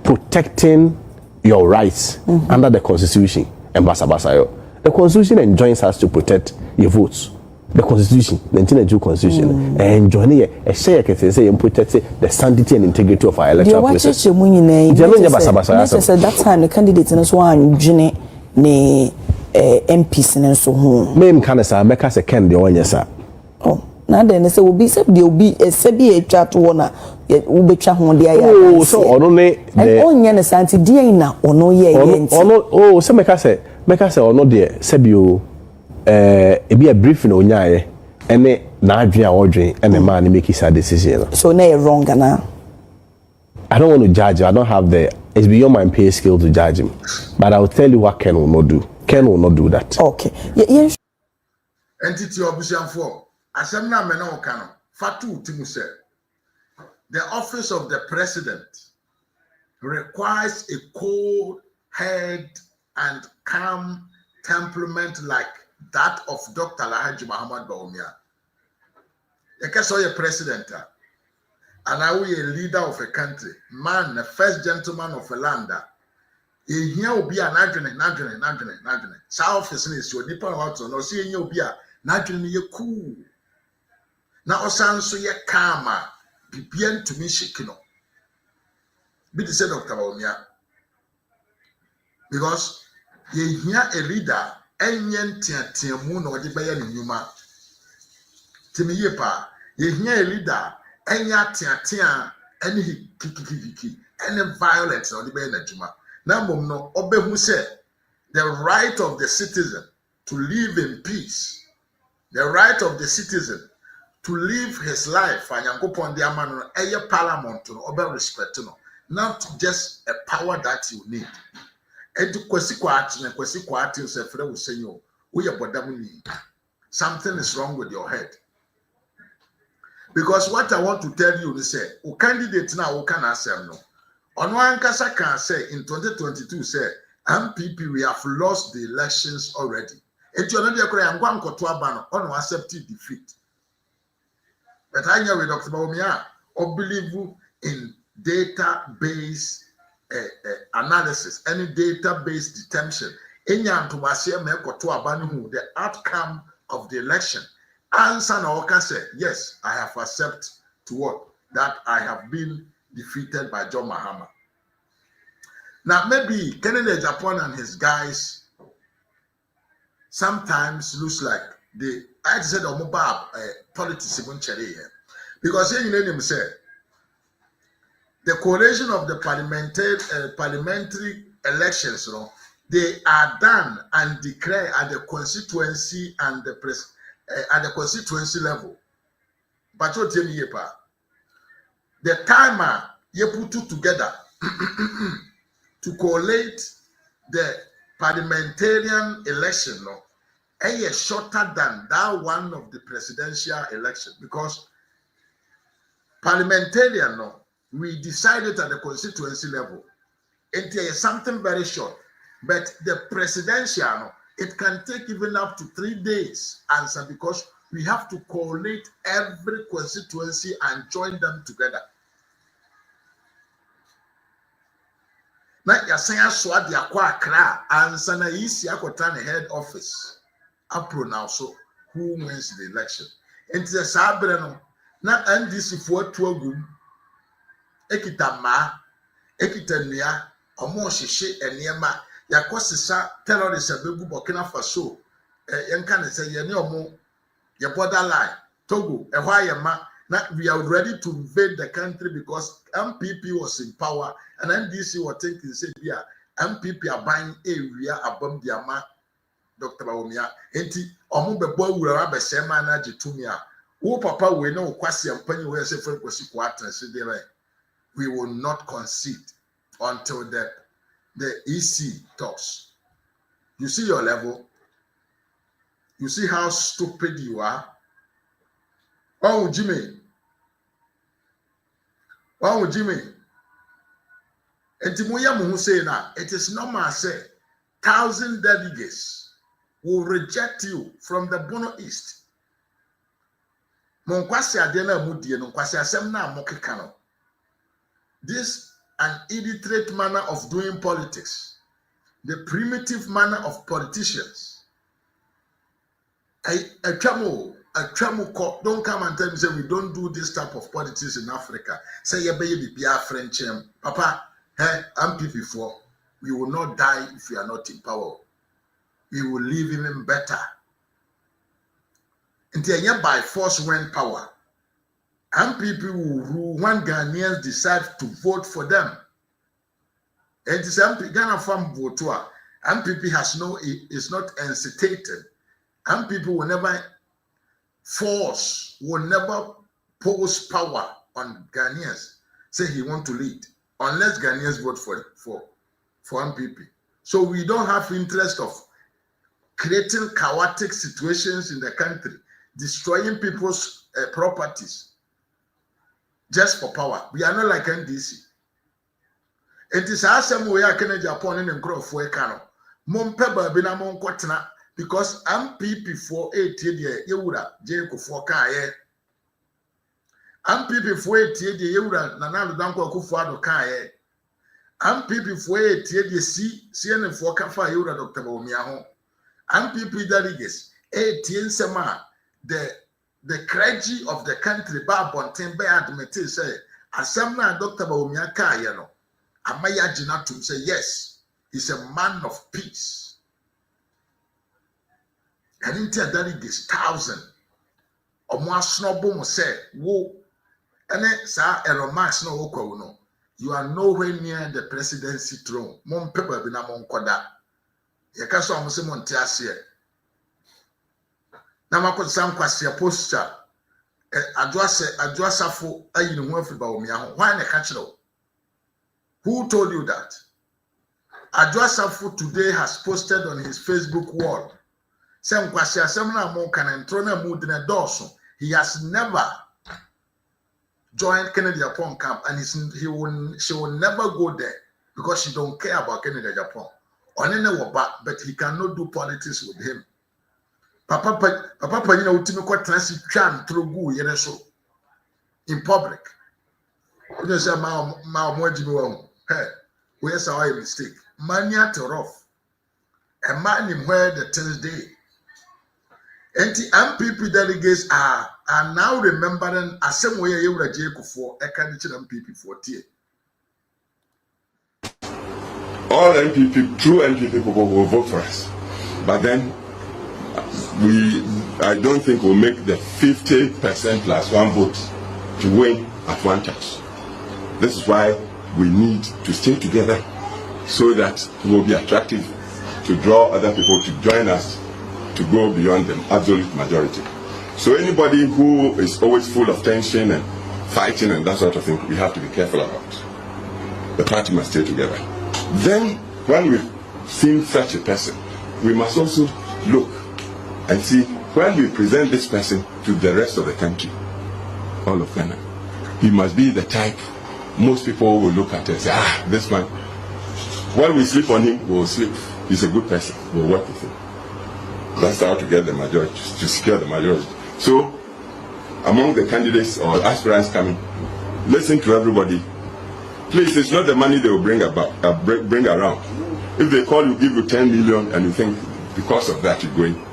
protecting your rights under the constitution and basabasayo. The constitution enjoins us to protect your votes. The constitution, the 1992 constitution, and joining a share can say and protect the sanctity and integrity of our electoral process. That time the candidates in one journey ne MPs and so on. Mame can say make us a can the one yes sir. Oh. Now then they say will be said there will be a sebi chat one will be chat one there. Oh, so only the only na santi dia na ono ye oh so make us say ono there sebi e be a briefing onyaye ene na adwen a odwen ene man make his decision. So na wrong na. I don't want to judge him. I don't have it's beyond my pay scale to judge him. But I will tell you what Ken will not do. Ken will not do that. Okay. Yeah. Entity obusian for asem na me na oka no fatu timu say the office of the president requires a cold head and calm temperament like that of Dr. Alhaji Muhammad Bawumia. Because you're president and I will a leader of a country, man, the first gentleman of a land. Here will be an adrenaline. South is your nipa out no see you be a naturally cool. Now osan so ye calma bibien to me shikino. Be the said Dr. Bawumia. Because ye hear a leader enyen tiamu no de baya ni nyuma. Timi ye pa ye hear a leader enya tiatia any kiki any violence no de baya na juma. Na mom no obehu say the right of the citizen to live in peace, the right of the citizen to live his life and yankopon the amano eye parliament no obe respect no, not just a power that you need. And to kwesi kwa ati se frɛ wo senyo wo ye bodamu ni something is wrong with your head. Because what I want to tell you is say o candidate na wo kan asem no ono ankasa kan say in 2022 say MPP we have lost the elections already Enti ono de kura ngwa nkoto aba no ono accept defeat. But I know with Dr. Bawumia, I believe in database analysis, any database detention. The outcome of the election. Answer Naoka said, yes, I have accepted to what? That I have been defeated by John Mahama. Now, maybe Kennedy Japan and his guys sometimes looks like I said politics because you know him say the coalition of the parliamentary elections, you know, they are done and declared at the constituency and the at the constituency level. But what tell me, the timer you put together to collate the parliamentarian election, no, is shorter than that one of the presidential election because parliamentarian, no, we decided at the constituency level. It is something very short, but the presidential, no, it can take even up to 3 days answer because we have to collate every constituency and join them together. Now you're saying so the Accra answer na easy akota the head office. I pronounce who wins the election. It is a sabre no. Na NDC for 2 ekita ma ekita nia omo hihye eniema yakosisa terrorist abegu Burkina Faso yenka ne say ye ne omo ye borderline Togo ehwa ayema na we are ready to invade the country because MPP was in power and NDC were thinking say bia MPP are buying area abom diama Dr. Bawumia enti omo bebo awura abesema na agitumi a wo papa we no kwase ampanyi we say for kwasi kwatra se dey right. We will not concede until the EC talks. You see your level. You see how stupid you are. Oh, Jimmy. Oh, Jimmy. And Timoya Muhu say now, it is normal say 1,000 delegates will reject you from the Bono East. Monkwasi adena mudie no kwasi asem na mokekano. This an illiterate manner of doing politics, the primitive manner of politicians. A tramo don't come and tell me say we don't do this type of politics in Africa. Say you be French, Papa. Hey, I'm P4. We will not die if we are not in power. We will live even better. Until you by force win power. MPP will rule when Ghanaians decide to vote for them. And this Ghana farm vote. MPP is not incitated. MPP will never force, will never pose power on Ghanaians. Say he want to lead unless Ghanaians vote for MPP. So we don't have interest of creating chaotic situations in the country, destroying people's properties. Just for power. We are not like NDC. It is our same way I can Japan and grow for a cano. Mompeba Binamon Quatna because MPP for 8 years, Yura, Jacob for Kaye. MPP for 8 years, Yura, Nana Danko Kufado Kaye. MPP for 8 years, CN for Kafa Yura, Dr. Bawumia. MPP delegates 8 years, Sama, the clergy of the country Babonten be admitted say Asemna Dr. Bawumia Kaya no Amaya Jinatum say yes, he's a man of peace. I didn't tell that this 1,000 or more snowball say wo and then sa eromas no woko no. You are nowhere near the presidency throne. Mon paper bina mon koda. Yakaso amuse montiasie. Na makọ sam kwase posture adwasafo ayi ne ho afiri Bawumia ho why na ka kire? Who told you that? Adwasafo today has posted on his Facebook wall sem kwase asem na mo kan entro na mu de na doso. He has never joined Kennedy Japan camp and she will never go there because she don't care about Kennedy Japan. Onene woba, but he cannot do politics with him. Papa Panina ultimate quite transit tram through goo, yet so in public. You just say, Ma, more Jimmy, hey, where's our mistake? Mania to rough. A man in where the things day. And the MPP delegates are now remembering a same way you were Jacob for a candidate MPP for tea. All NPP, true NPP people will vote for us. But then, I don't think we'll make the 50% plus one vote to win at one touch. This is why we need to stay together so that it will be attractive to draw other people to join us to go beyond the absolute majority. So anybody who is always full of tension and fighting and that sort of thing, we have to be careful about. The party must stay together. Then, when we've seen such a person, we must also look and see when we present this person to the rest of the country, all of Ghana, he must be the type most people will look at and say, this man, when we sleep on him, we'll sleep. He's a good person. We'll work with him. That's how to get the majority, to secure the majority. So, among the candidates or aspirants coming, listen to everybody. Please, it's not the money they will bring around. If they call you, give you 10 million, and you think because of that you're going.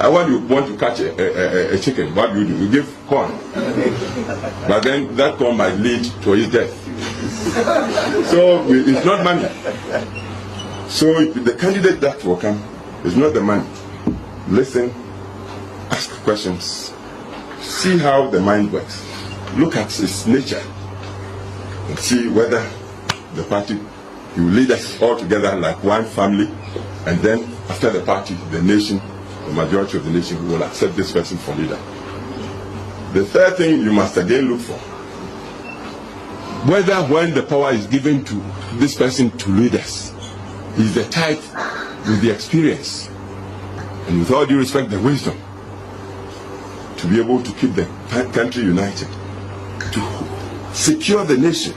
I want to catch a chicken. What do? You give corn, but then that corn might lead to his death. So it's not money. So the candidate that will come is not the money. Listen, ask questions, see how the mind works, look at its nature, and see whether the party will lead us all together like one family, and then after the party, the nation, the majority of the nation will accept this person for leader. The third thing you must again look for, whether when the power is given to this person to lead us, is the type with the experience and with all due respect the wisdom to be able to keep the country united, to secure the nation,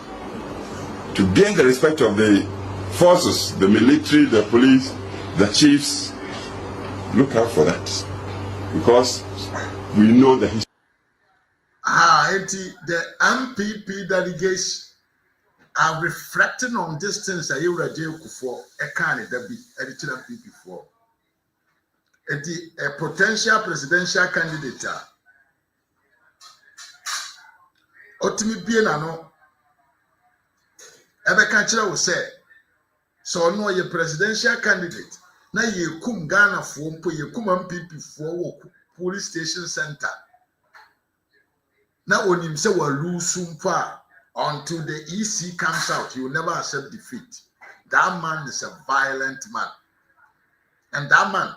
to gain the respect of the forces, the military, the police, the chiefs. Look out for that, because we know the history. The MPP delegates are reflecting on this things that you were doing for a candidate, edited MPP for a potential presidential candidate. Otimi Bienano, Ebekachira will say, so no, your presidential candidate. Now you come Ghana for you come MPP for police station center. Now when him say we lose soon far until the EC comes out, he will never accept defeat. That man is a violent man, and that man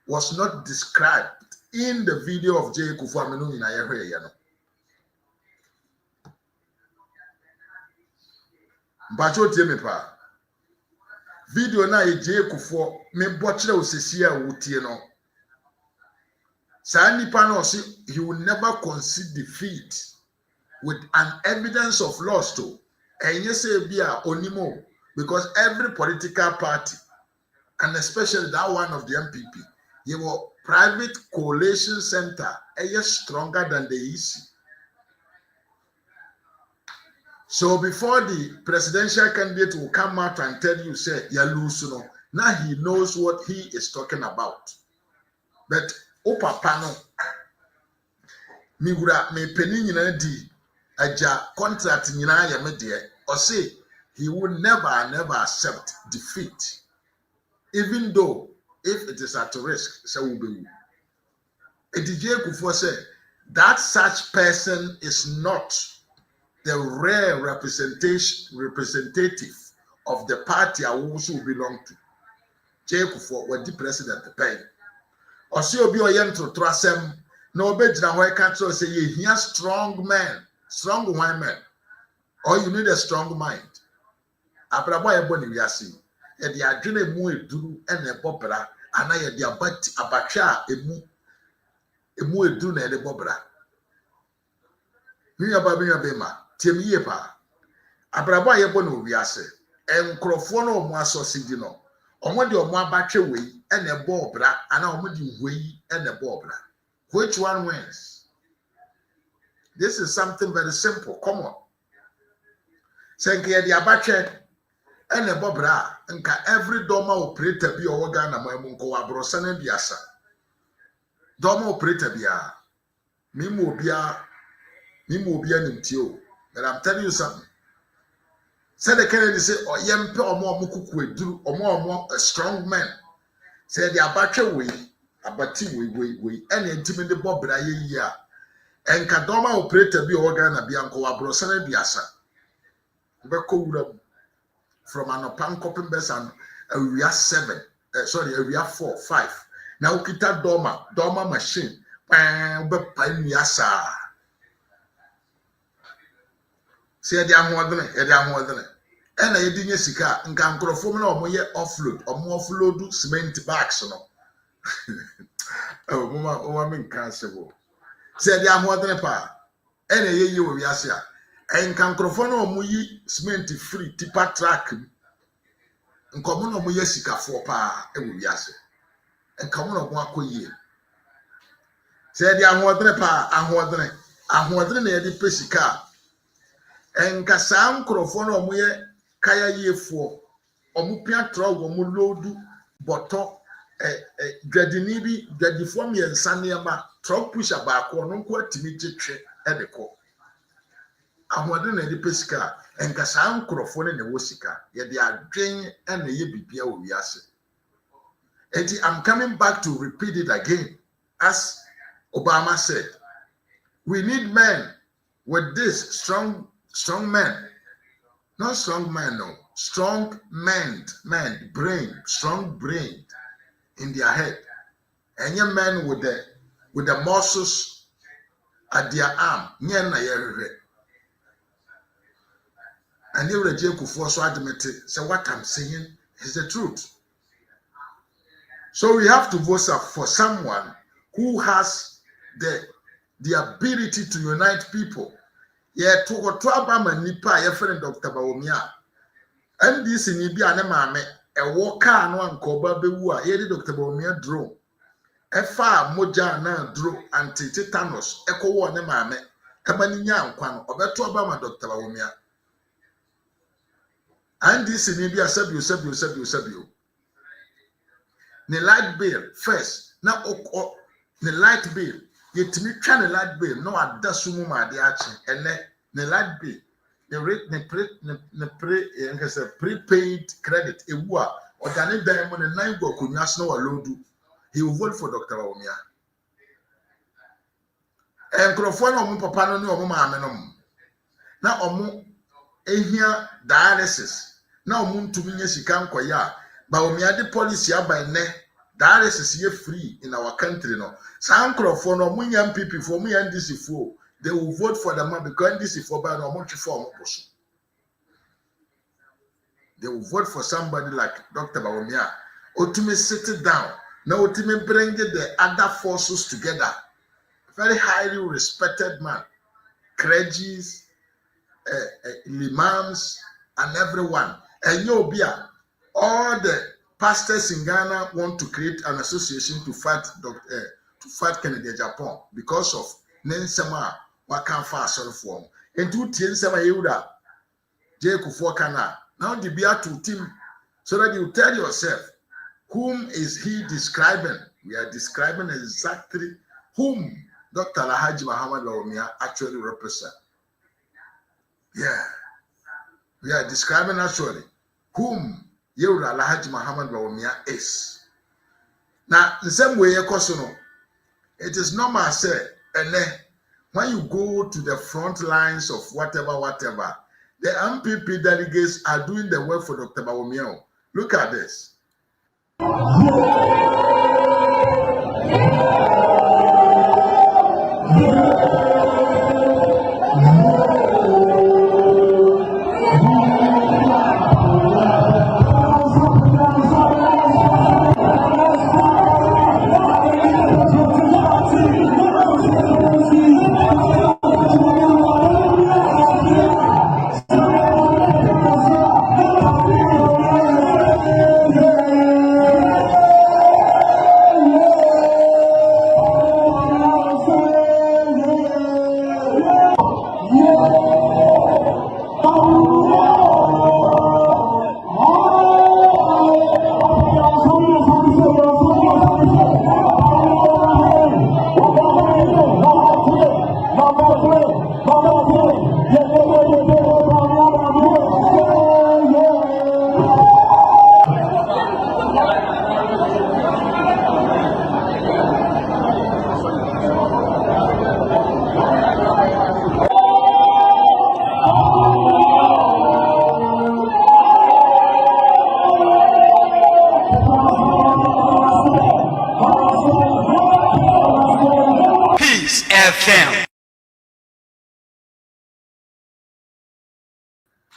was not described in the video of J. Kufu Aminu in Ayahweh. Bacho Tiemepa video na J. Kufu me botchere osesia wutie no. Sa nipa no say he will never concede defeat with an evidence of loss to. And you say be a onimo, because every political party, and especially that one of the MPP, you were private coalition center stronger than the EC. So before the presidential candidate will come out and tell you, say, you lose, no, now he knows what he is talking about. But Opapano, Migura, me penin di, aja contract nina ya medie, or say he would never accept defeat, even though if it is at risk, so will be. DJ Kufuor said that such person is not the rare representative of the party I also belong to. J. Kufuor was the president the pay. Or see obi oyem to trasem no obejina ho eka to say ye here strong men, strong women. Or you need a strong mind. Abrabo ye boni wiase. Ye de adwene mu eduru ene bobra ana ye de abatwa emu eduru na ye de bobra. Miya bema temiye pa. Abrabo ye boni wiase. Enkrofo no mo asosidi no. Omo de omo abatwe we and a bobra and omo de we and a bobra. Which one wins? This is something very simple. Come on. Senke de abatwe and a bobra nka every doma operator bi o Ghana mamu nko abrosa na biasa. Doma operator bia. Mimu obia nimtio. But I'm telling you something. Said the Kennedy say, "Oh, yempe omo kuku eduru, omo a strong man." Said the abatwe we, abati we, any intimi de bobra ye ya. And kadoma operator bi organa bi anko abrosana biasa. Beko wura from an opan besan area 7, area 4, 5. Now kita doma machine, be pan yasa. Say the amodene, and I didn't sika and can crofom no moye offload cement bags no. Oh, mama mean cancelable. Say the amodene pa, and a ye will yasia, and can crofon no muyi cement free tipper track. And common no moye sika for pa, and will yasa, and common of 1 year. Say the amodene pa, amodene the pesika. Enka saa nkrofo na omoye kaya yefo omupia tro omo loadu boto dwadini bi dwadifo miensa neema truck pusher ba ko no nko atimi gyetwe edeko ahode na de pesika enka saa nkrofo ne wo sika ye de adwen na ye bibia wo wiase enti I'm coming back to repeat it again as Obama said we need men with this strong men, not strong men, no, strong strong brain in their head, and your men with the muscles at their arm, and they will so admit it. So what I'm saying is the truth. So we have to vote for someone who has the ability to unite people. Yeah, to Abama Nipa, your friend Dr. Bawumia. And this in Ibia Nemame, a walker no uncover Bewa, ye Dr. Bawumia drew. A far moja na drew anti tetanus, echo one nemame, a manian quan, or better Obama Dr. Bawumia. And this in Ibia Sabu. The light bill first, now the light bill. Yet me try the light bill, no adasumu ma de action, and the light bill, the rate prepaid credit, a war, or can diamond and 9 go could national loadu. He will vote for Dr. Bawumia. And Crofano papa no mamma. Now omu ehia dialysis. Now moon to me she can kwaya. Bawumia the policy by ne. Dialysis is free in our country no. Some for no young people for me and this for they will vote for the man because this is for by no much form. They will vote for somebody like Dr. Bawumia. Ultimately sit down. Now ultimately bring the other forces together. Very highly respected man. Clergies, imams, and everyone. And you'll be all the pastors in Ghana want to create an association to fight Kennedy Agyapong because of Nensema Wakan Fasol form. And 2 Tiensema Yuda, Jacob Wakana. Now the Bia to team so that you tell yourself, whom is he describing? We are describing exactly whom Dr. Alhaji Muhammad Bawumia actually represents. Yeah. We are describing actually whom Yehuda Alhaji Muhammad Bawumia is. Now, the same way, it is normal, say, and then when you go to the front lines of whatever, the MPP delegates are doing the work for Dr. Bawumia. Look at this.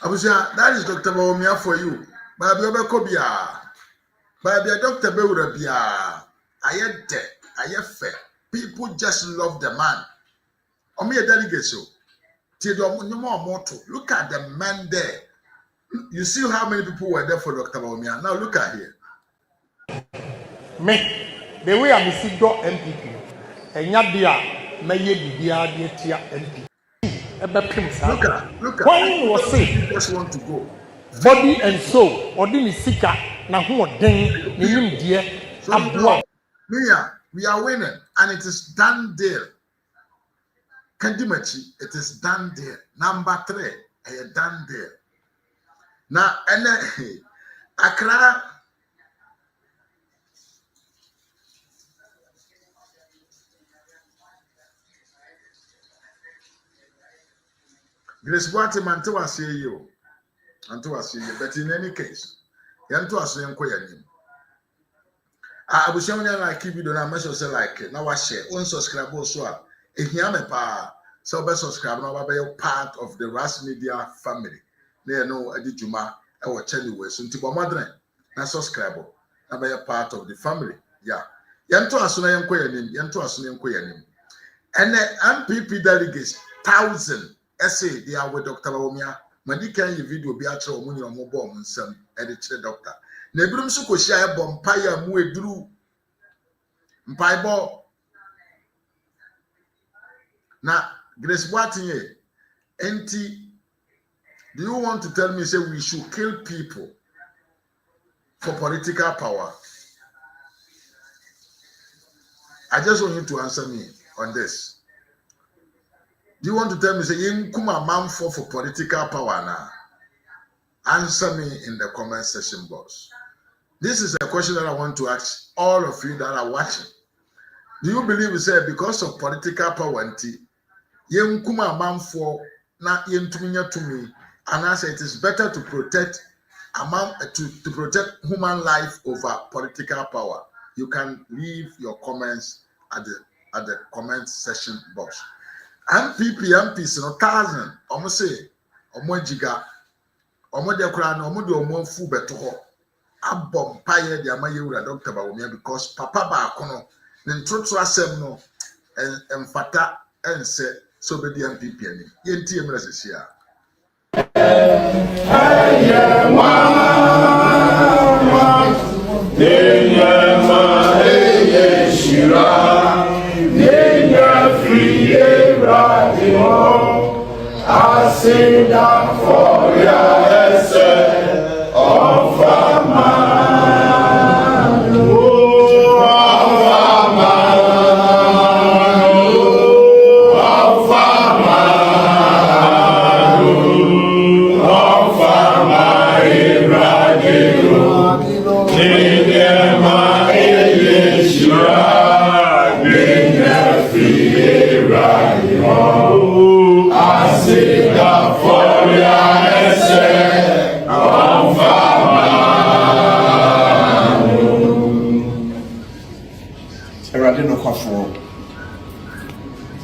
Abuja, that is Dr. Bawumia for you. Baby Obekobia. Baby Dr. Bewurabia. Aye people just love the man. Omi a delegate so. Look at the man there. You see how many people were there for Dr. Bawumia. Now look at here. Me, the way I'm see do MPP. Enya dia me ye bibia de tia MP. Look at. When was say just want to go. Body and soul, or dini sika na ho den ni nim die abua. We are winning and it is done deal. Kandimachi, it is done deal. Number 3, a done deal. Now, and Accra. Grace Boate Manto was here, you. Anto was here, but in any case, Yanto was saying, I was showing you like if you don't have measures like now I share, unsubscribe also. If you have a pa, so be subscribe now be part of the Ras Media family. They know Edi Juma, I will tell you where soon to go madre. Na subscribe, now be a part of the family. Yeah. Yanto asuna yanko yanim, yanto asuna yanko yanim. And the MPP delegates 1,000 essay they are with Dr. Bawumia. Madika you video be actual money on mobile and some edit doctor. Nebrum suko share bompire mu eduru mpaibo na Grace Boate enti. Do you want to tell me say we should kill people for political power? I just want you to answer me on this. Do you want to tell me say yin kuma man for political power now? Answer me in the comment section box. This is a question that I want to ask all of you that are watching. Do you believe say because of political power yin kuma man for na yin tuminya to me, and I say it is better to protect to protect human life over political power? You can leave your comments at the comment section box. MPs no 1,000 almost say omojiga omode kura no omode omofu beto ho abom paye de amaye wura Dr. Bawumia because papa ba akono ne ntroto asem no emfata ense so be the MPP ani yenti emra sesia I sing down for your essay of a man.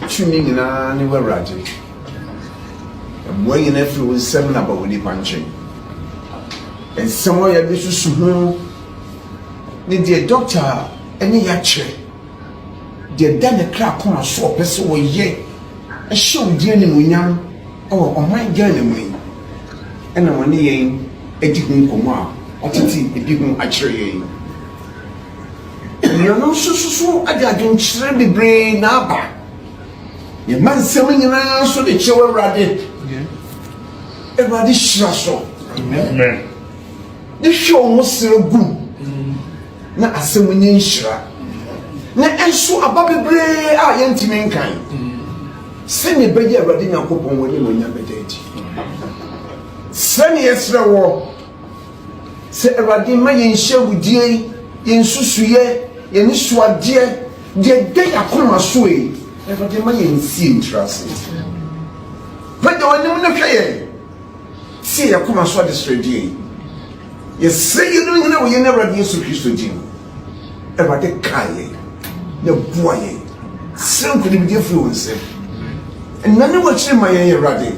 Tuning in anywhere, Raji. I'm weighing every with 7 about with the punching. And somewhere I used to know the doctor any yache. The done a crack on a swap, so ye a show dear Nimunyam or on my girl away. And I'm on the aim, a digging coma, or titty, a digging actually. You're not so, I don't shred the brain now. Your man selling around so the children ready. Everybody shrasso. Amen. The show was so good. Now, as someone in Shra. Now, and so a baby bray, I ain't mean kind. Send a baby already now coupon when you never did. Send yes, say a radima in share with ye, in Susuye, in Swa dear, dear day a coma sway, a radima in sea trust. But the one you know, see a coma swa destroyed. You say you don't know you never used to Christo Jim. A radic kaye, no boy, simply with influence. And none of what's in my ear, Raddy.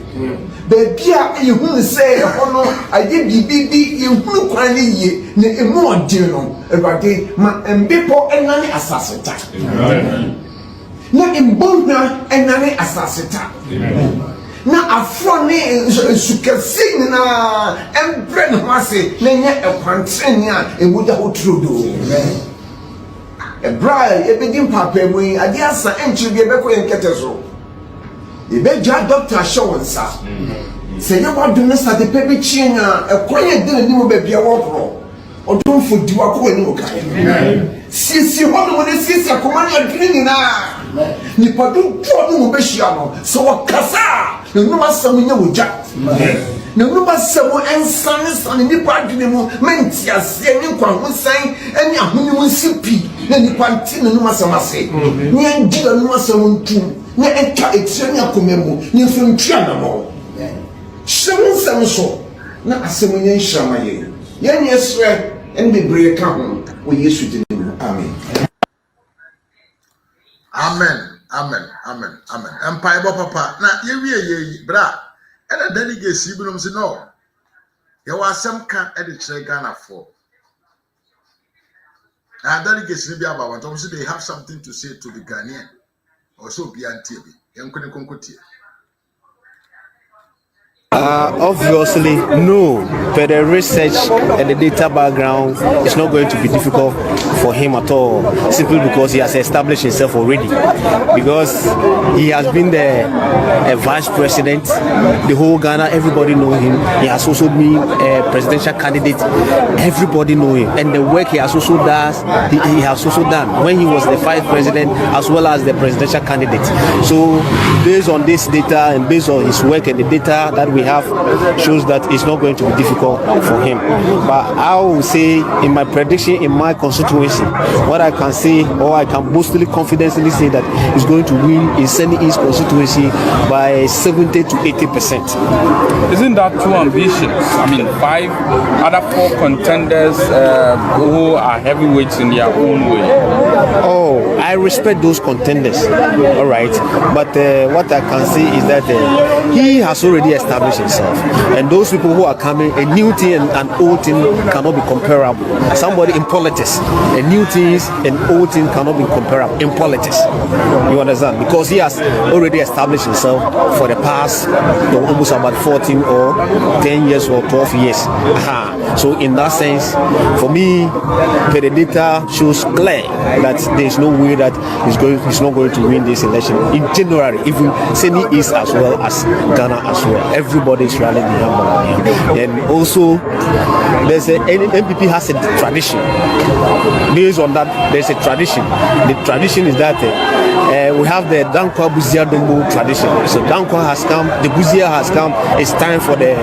Baby, you will say, oh no, I did be you look only ye, a more dear, a Raddy, and people and none assassin. Not in Bona and none assassin. Now a funny suka sing na and bread massy, nanya a quantenia and would hold true do. A bride, a begin papa, we a dear son, and you get back and get us all. The bed doctor showing, sir. Say, you want to miss at the baby chin, a quiet dinner, you will be a walk or don't for do a coin. Since you want to see a command you're cleaning now. Nipadu Jordan Beshiano, so a cassa, no number some you jack. No number someone and sons on the Nipadu Mentia, saying, one saying, and you will see then the Pantina Numasamase. Nian Gila Numasamun too. Na eka etia komemu ni mfim twa mo shemu sam so na asemunye nshamaye ye nyesre en bebre ka ho wo Yesu din amen amen amen amen amen empire papa na ye wie bra e na delegates bi no say no ye wa asem ka e de kire Ghana for and delegates ni bi aba want to say they have something to say to the Ghanaian. Also be anti-B. Obviously, no. But the research and the data background is not going to be difficult for him at all, simply because he has established himself already. Because he has been a vice president, the whole Ghana, everybody know him. He has also been a presidential candidate, everybody know him. And the work he has also done when he was the vice president as well as the presidential candidate. So based on this data and based on his work and the data that we have shows that it's not going to be difficult for him. But I will say in my prediction in my constituency, what I can say or I can mostly confidently say that he's going to win in Senni East constituency by 70 to 80%. Isn't that too ambitious? I mean, 4 contenders who are heavyweights in their own way. Oh, I respect those contenders, all right. But what I can say is that he has already established himself, and those people who are coming, a new team and an old team cannot be comparable. Somebody in politics, a new team and old team cannot be comparable in politics. You understand? Because he has already established himself for the past almost about 14 or 10 years or 12 years. So in that sense, for me, the data shows clear that there is no way that he's not going to win this election in January, even Senni East as well as Ghana as well. Everybody is rallying behind him. And also, there's MPP has a tradition. Based on that, there's a tradition. The tradition is that we have the Dankwa Buzia Dumbo tradition. So Dankwa has come, the Buzia has come. It's time for the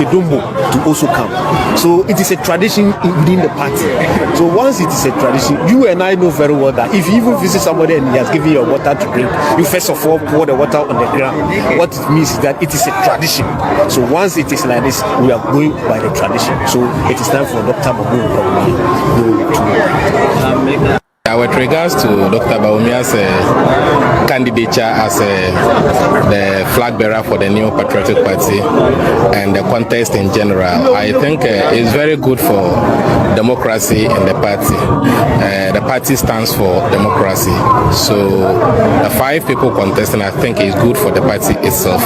Dumbo to also come. So it is a tradition within the party. So once it is a tradition, you and I know very well that if you even visit somebody and he has given you water to drink, you first of all pour the water on the ground. What it means is that it is a tradition. So once it is like this, we are going by the tradition. So it is time for Dr. Mabu to with regards to Dr. Bawumia's candidature as the flag bearer for the New Patriotic Party and the contest in general, I think it's very good for democracy in the party. The party stands for democracy. So the 5 people contesting, I think, is good for the party itself.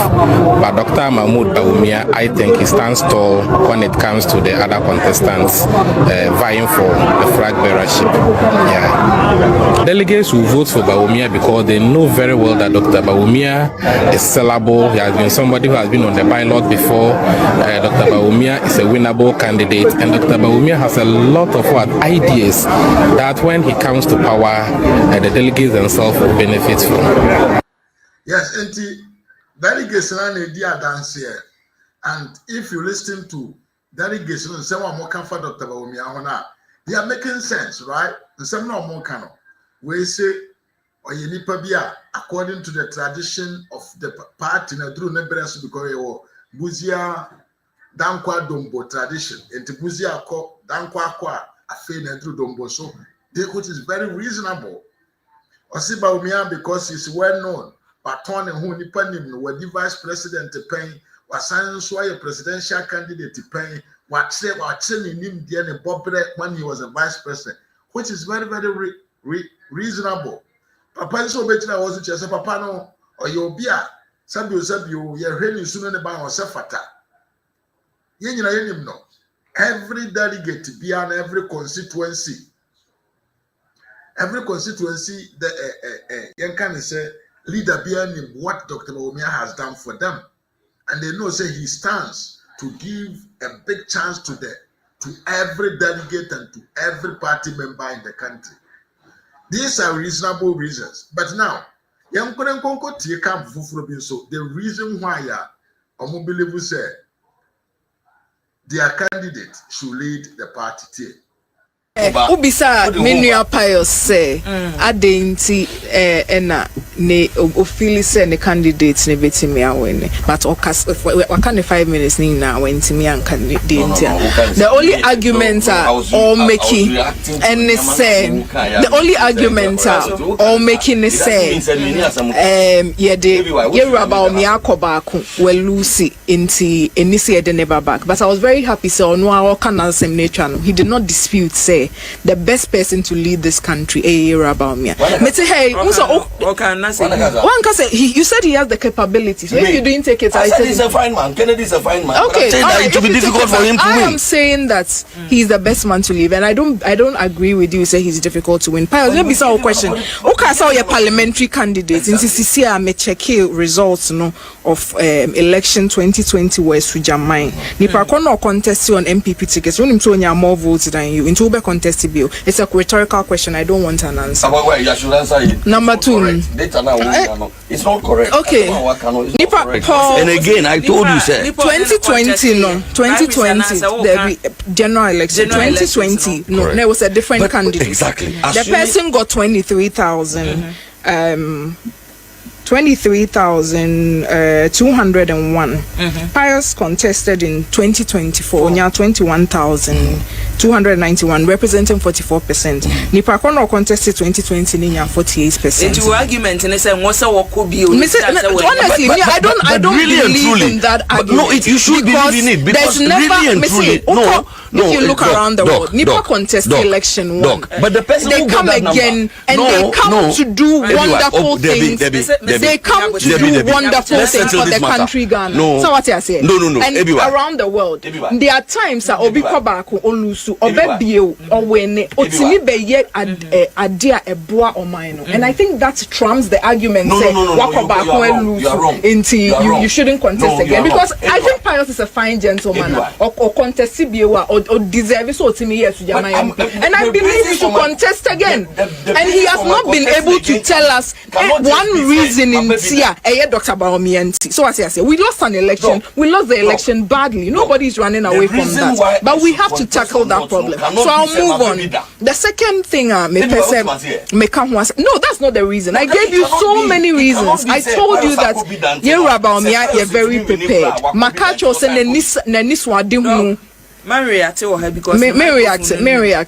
But Dr. Mahmoud Bawumia, I think he stands tall when it comes to the other contestants vying for the flag bearership. Yeah. Delegates will vote for Bawumia because they know very well that Dr. Bawumia is sellable. He has been somebody who has been on the ballot before. Dr. Bawumia is a winnable candidate, and Dr. Bawumia has a lot of ideas that when he comes to power, the delegates themselves will benefit from. Yes, and the delegates dance here. And if you listen to delegates, someone more comfort Dr. Bawumia, they are making sense, right? And some no more can. We say, or you need to according to the tradition of the party, na through nebres because you Buzia Dankwa Dombo tradition, and the Buzia ko Dankwa Kwa Afe na through Dombo, so which is very reasonable. Osiba Bawumia because he's well known, but Tony who nipanim were the vice president to pay. Was so a presidential candidate to pay what say in him when he was a vice president, which is very, very reasonable. Papa so better was just a papa no or you'll be a Sabio, you're really soon about Sefata. No. Every delegate to be on every constituency, the young can say leader behind what Dr. Bawumia has done for them. And they know, say he stands to give a big chance to every delegate and to every party member in the country. These are reasonable reasons. But now, the reason why Omobelevu said their candidate should lead the party team. Ubisa menua pious say adenti na ne ofili say ne candidates ne betimi awene but waka 5 minutes ni na wentimi an candidate. The only argument are all making and say the only argument are all making is say about me akobako we Lucy inti enisi de never back, but I was very happy so no our canal same nature he did not dispute say the best person to lead this country about me. But hey, you said he has the capability. So if you didn't take it, I said he's a fine man. Kennedy is a fine man. Okay, it will be difficult for him to win. I am saying that he's the best man to lead, and I don't agree with you. Say he's difficult to win. Pius, let me ask you a question. Okay, so your parliamentary candidate in CCC, I may check results of election 2020 West Jamai. Nipa kono contest on MPP tickets. When him to more votes than you into Ube contest bill. It's a rhetorical question. I don't want an answer. You should answer it. Number two. It's not correct. Okay. And again, I told you, sir. 2020, no. 2020, the general election. 2020, no. There was a different candidate. Exactly. The person got 23,000. 23,201. Pius contested in 2024. Now 21,291, representing 44%. Nipakono contested 2020. Ninya 48%. Into argument and say what's our honestly, I don't believe in that argument. No, you should believe in it because really and truly, if you look around the world, Nipa contested election one. But the person they come again and they come to do wonderful things. They come to do wonderful things for the country, Ghana. So what I say? No. And around the world, there are times that Obi Kobako Olusu, Obebio, Owene, Otimi Beye Adia Eboa Omaino. And I think that trumps the argument say Wakobako Olusu into you shouldn't contest again. Because I think Pius is a fine gentleman or contest Sibiwa or deserve so Otimi here to Jamaica. And I believe he should contest again. And he has not been able to tell us one reason in Tia, Dr. Bawumia. So as I say, we lost an election. We lost the election badly. Nobody's running away from that. But we have to tackle that problem. So I'll move on. The second thing, no, that's not the reason. I gave you so many reasons. I told you that you're very prepared. Makacho said, May react,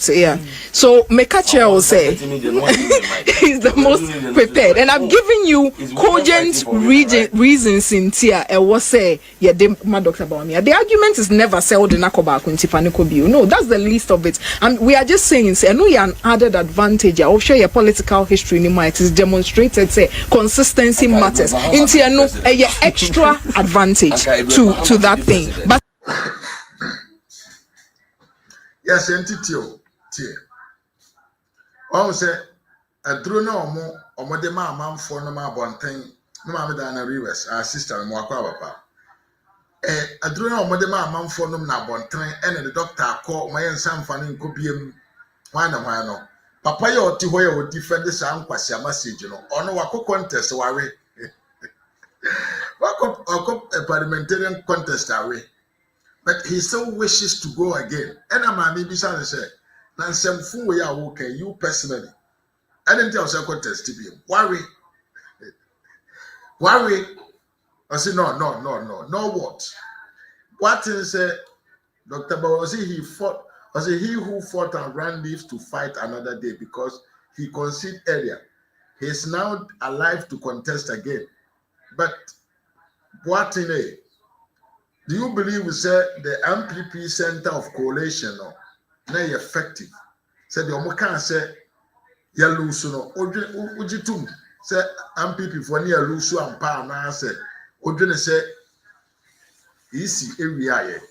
yeah. So Mekache will say he's the most prepared, and I've given you cogent reasons in Tia. I was say, Dr. Bawumia. The argument is never sold in Akoba Kuntipanikobi. No, that's the least of it. And we are just saying, say, I know you're an added advantage. I'll show your political history in it is demonstrated. Say consistency matters. In Tia, no, extra advantage to that thing, but. Yes, entity. I say aduro na omo de ma amanfo no ma bonten no ma me da na rivers our sister mo akwa papa aduro na omo de ma amanfo no na bonten ene the doctor akọ ma yen samfa ne nkobiem hwan no papa ye oti ho ye odi defend sa nkwasi message no ono wako contest wawe wako parliamentarian contest away but he still wishes to go again and am maybe say na nsɛmfo we a wo kan you personally I didn't tell you contest to be worry I say no what is Dr. Bawosi he fought I say he who fought and ran lives to fight another day because he conceded earlier he is now alive to contest again but what in a do you believe we say the MPP center of coalition no na effective said the omo kan say ya lose no ojitum say MPP for near lose ampa na say odwene say easy area here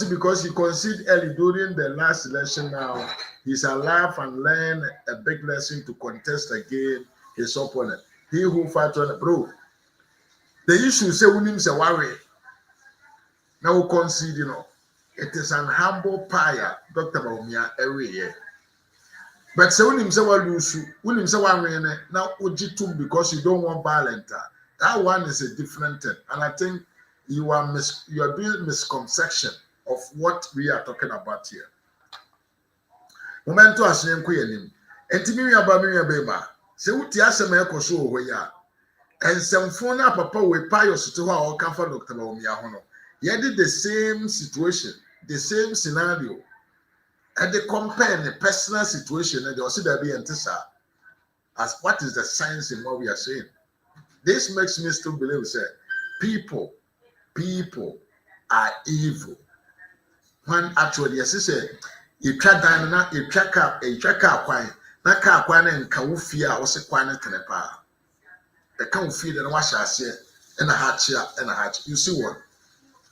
because he conceded early during the last election now he's alive and learn a big lesson to contest again his opponent he who fight on bro the issue say unim say worry now concede you know it is an humble pie Dr. Bawumia every year but say unim say unim say one now ojitum because you don't want violence that one is a different thing and I think you are doing misconception of what we are talking about here momento asyen ko yanim entimi aba me beba say wuti asem ekoso oho ya ensemfo na papa we pious to ho a oka Dr. Bawumia ho no ye did the same situation the same scenario and they compare the personal situation and they also there be entisa as what is the science in what we are saying. This makes me still believe say people are evil when actually yes say you try down na you track kwan na ka kwan na nka wo fie a wo se kwan na tenepa e ka wo fie na wa sha ase na ha you see what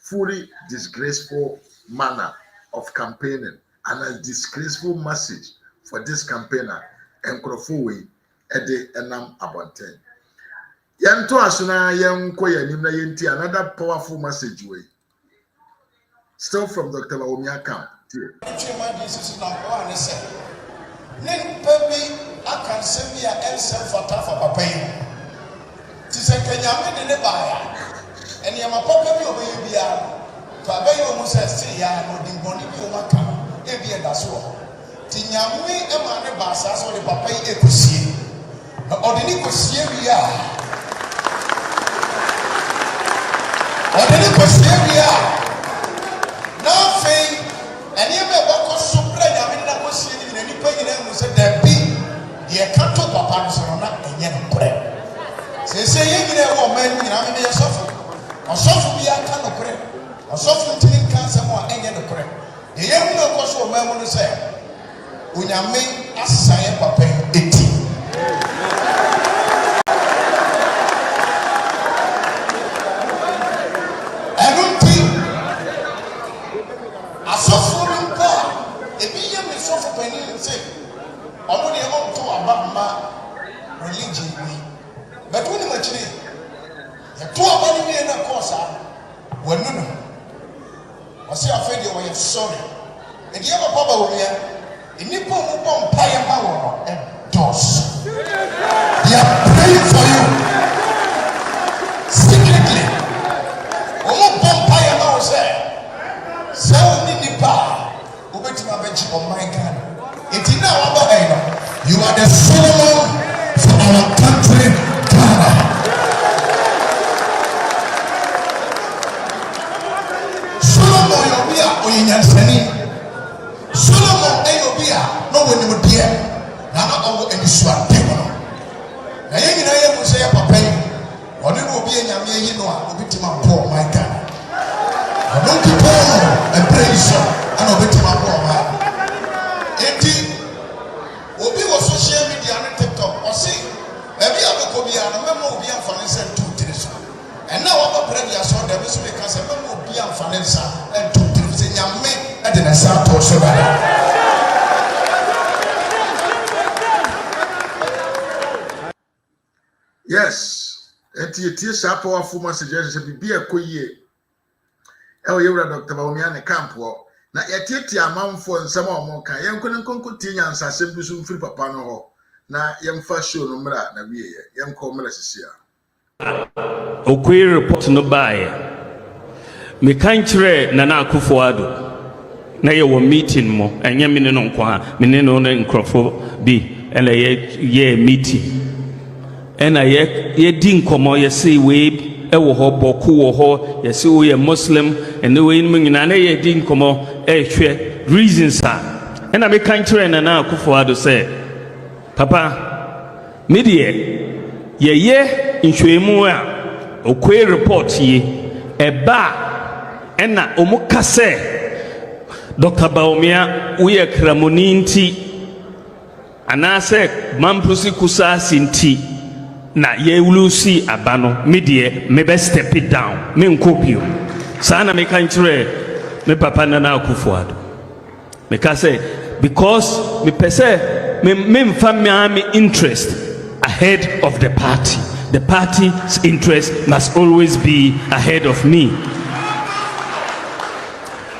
fully disgraceful manner of campaigning and a disgraceful message for this campaigner enkrofo we e de enam abonten yanto asuna yanko yanim na yenti another powerful message way still from Dr. Bawumia camp here nen baby akan semia ensem fata for papa yi ti se kanyame de ne baaya ene ya papa bi obeyi bia to abayi o mu se ya no di boni bi o maka e bi e da so ti nyame e ma ne ba sa so de papa yi ekosie na odeni kosie wi a odeni kosie wi a na fe ene e be bako so pra nyame na kosie ni ni pa nyina mu se da bi ye ka to papa no so na enye no kore se ye nyina wo man nyina me ye sofo osofo bi aka no kore osofo ntini kan se mo enye no kore ye hu no ko so man mu no se onyame asaye papa eti enunti asofo mpa ebi ye me sofo pani se omo de mo to abamma religion ni but when you mention it to abani me na kosa wanu no wasi afedi wo ye sorry e die papa Bawumia enipo mo bom paye ma wo no e dos they are praying for you secretly omo bom paye ma wo se ni nipa obetima be chi on my God it is now about you are the Solomon for our country Ghana. Solomon yobia oyenyansani Solomon eyobia no woni die na owo enisua de no na ye nyina ye mu se ya papa yi oni no obi enyame yi no a obitima bo my God I don't keep on a praise and obitima bo my enti obi wo social media na TikTok o si ebi abeko bia na memo obi amfane se 2-3 so and now what prayer so da bi so be kan se memo obi amfane sa 2-3 se nyame e de na sa to so ba Yes, it is a powerful message. Be a coye. Oh, you are Dr. Bawumia ne campo. Na yɛtete amanfo nsɛm a ɔmo ka yɛnkɔ nkonko tie nyansa asɛm bi so mfiri papa no hɔ na yɛmfa show no mmra na wie yɛnkɔ mmra sisia okwe report no bae me kan kyerɛ Nana Akufo-Addo na yɛwɔ meeting mo ɛnyɛ me ne no nko a me ne no nkrɔfo bi ɛna yɛ meeting ɛna yɛdi nkɔmmɔ yɛse wei ɛwɔ hɔ bɔko wɔ hɔ yɛse wo yɛ Muslim ɛne wei no nyinaa na yɛdi nkɔmmɔ ɛhwɛ reasons a ɛna me kan kyerɛ Nana Akufo-Addo sɛ papa me deɛ yɛyɛ nhwɛmu a okwe report yi ɛba ɛna ɔmo ka sɛ Dr. Bawumia woyɛ kramoni nti anaasɛ mamprosi kusaasi nti na yɛwulusi aba no me deɛ mebɛ step it down me nkɔ saa na meka nkyerɛ me papa Nana Akufo-Addo meka sɛ because mepɛ sɛ memfa me interest ahead of the party. The party's interest must always be ahead of me.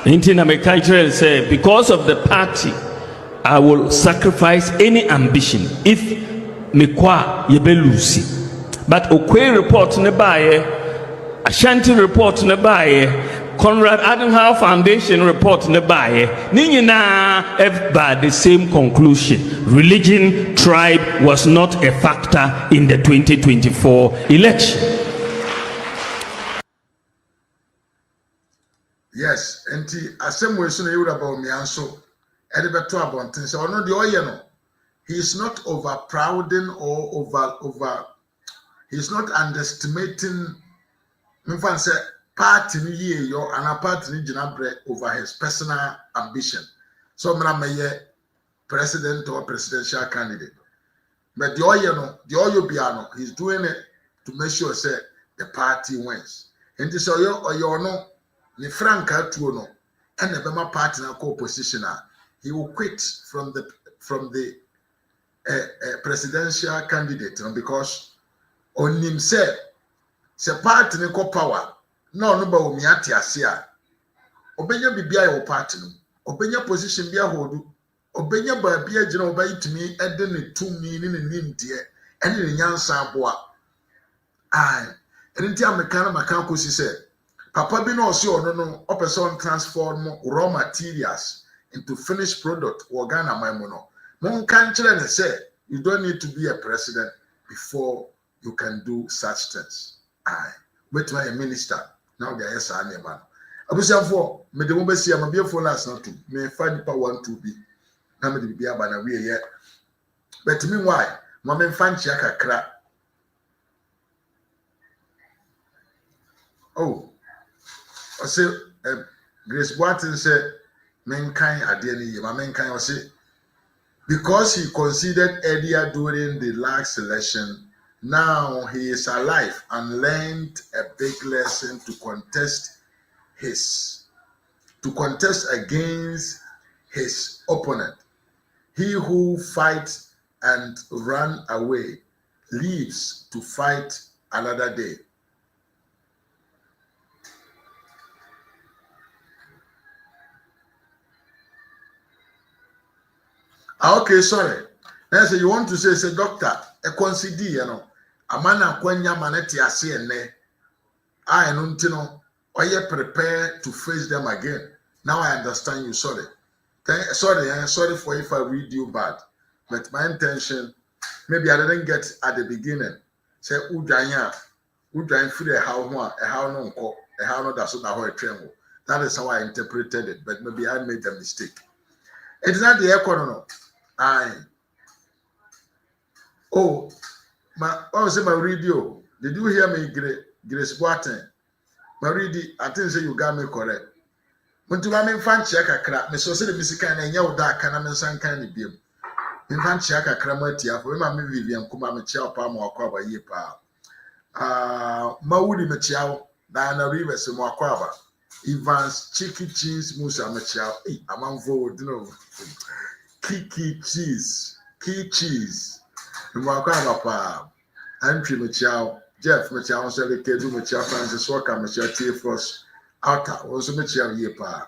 Because of the party, I will sacrifice any ambition if mekwa yebelusi. But okwe report ne baye, Ashanti report ne baye, Conrad Adenauer Foundation report ne baye, ninyina by the same conclusion. Religion, tribe was not a factor in the 2024 election. Yes, enti asem we so na yura Bawumia so e de beto abonten se ono de oye no. He is not overprouding or over he's not underestimating mfan say party ni ye yo and a party ni ginabre over his personal ambition. So mna meye president or presidential candidate. But the oil piano, he's doing it to make sure say the party wins. And this oyo no ni franka tuo no and the Bema party na co-opposition he will quit from the presidential candidate because on himself se party ni ko power na ono Bawumia te ase a obenya bibia ye party no obenya position bia hodu obenya ba bia gina obayitumi ede ne tumi ne nimdie ene ne nyansa aboa enti ameka na maka kosi se papa bi no ose ono no opese transform raw materials into finished product Ghana man no mon kan kire ne say you don't need to be a president before you can do such things with my minister now there is an man abusiafo me de mo besi am be phone last not to me find pa 1 2 bi na me de bia ba na we ye but meanwhile mo me fan chia kakra oh I say Grace Boatin said mankind ade ni ye ma mankind o say because he conceded earlier during the last election. Now he is alive and learned a big lesson to contest against his opponent. He who fights and run away lives to fight another day. Okay, sorry. Now say you want to say doctor, a consider, you know. Amana kwenya maneti ase ene I no ntino oye prepare to face them again. Now I understand you. Sorry for if I read you bad, but my intention maybe I didn't get at the beginning. Say udanya free a how no nko a how no that's not how a tremble. That is how I interpreted it, but maybe I made a mistake. It's not the economy. Say my radio. Did you hear me, Grace Boatin? My radio, I think say you got me correct. When to me fan check a crap, me so say the musica and yaw da can I san kind of beam. In fan check a cramatia for my Vivian Kuma Michel Palm or Quaba ye pa. Maudi Michel, Diana Rivers and Wakwaba. Evans Chicky Cheese Musa Michel. I'm on forward, Key cheese. Mwakaba pa. Antwi mechiao Jeff mechiao so le kedu mechia Francis Walker mechia T Frost outer also mechia ye pa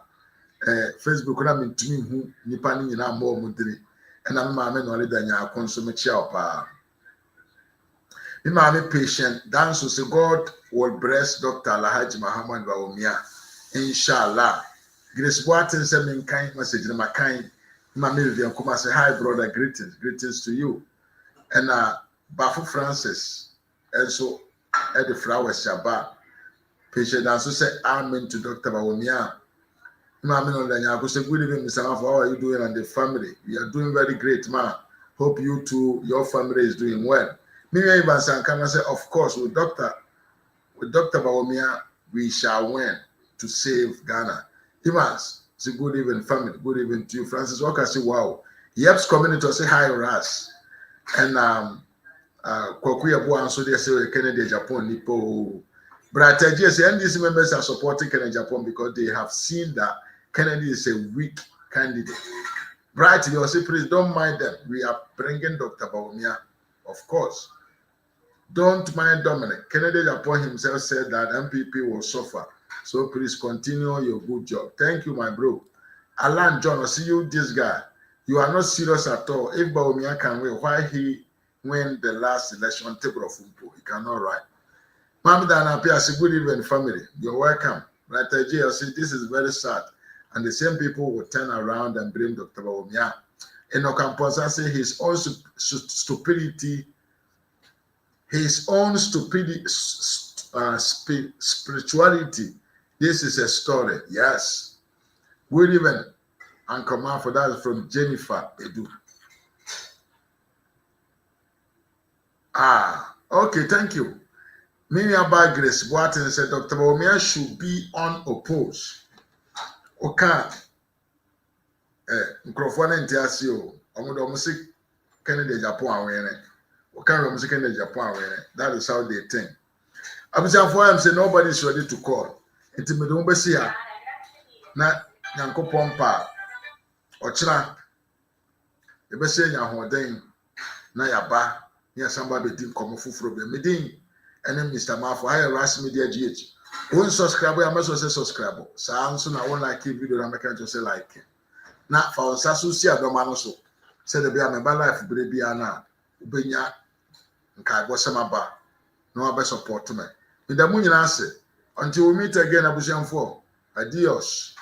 Facebook na mentumi hu nipa ni nyina ma omudiri na me ma me no le danya akonso mechia pa me ma me patient dan so say God will bless Dr. Alhaji Muhammad Bawumia inshallah Grace Boatin say me kan message na makan ma me Vivian kuma say hi brother, greetings to you and Bafu Francis also at the flowers shaba patient also say amen to Dr. Bawumia. Mama no danya say good evening Mr. Mafo, how are you doing and the family? We are doing very great, ma. Hope you too, your family is doing well. Me even Sankana say of course with Dr. Bawumia we shall win to save Ghana. Imans say good evening family, good evening to you. Francis Walker say wow. Yeps community say hi Ras and Kwakuya Boan so they say Kennedy Japan Nipo. But I say NDC members are supporting Kennedy Japan because they have seen that Kennedy is a weak candidate. Bright, you say, please don't mind them. We are bringing Dr. Bawumia, of course. Don't mind Dominic. Kennedy Japan himself said that MPP will suffer. So please continue your good job. Thank you, my bro. Alan John, I see you, this guy. You are not serious at all. If Bawumia can win, why he win the last election table of Umpo? He cannot write. Mama Dana Pia say good evening family. You're welcome. Right, I say this is very sad. And the same people will turn around and blame Dr. Bawumia. And Okamposa say his own stupidity, spirituality. This is a story. Yes. Good evening. And come out for that from Jennifer Edu. Okay, thank you. Miriam by Grace Boatin said Dr. Bawumia should be unopposed. Okay. Microphone NTSO. Music Kennedy Japan winning. Okay, music Kennedy Japan winning. That is how they think. I'm saying nobody is ready to call. It's me don't be here. Na Yanko Pompa. Ochra. You be saying Yahoden. Na Yaba. Yes, somebody didn't come from the meeting. And then Mr. Mafo, I harass media GH. One subscriber, I must say subscribe. So I answer now one like video, I'm making to say like. Now for Sasu see a domano so. Said the be a member life, baby, Anna, Benya, and Kagwasamaba. No other support to me. In the moon answer until we meet again, Abusian 4. Adios.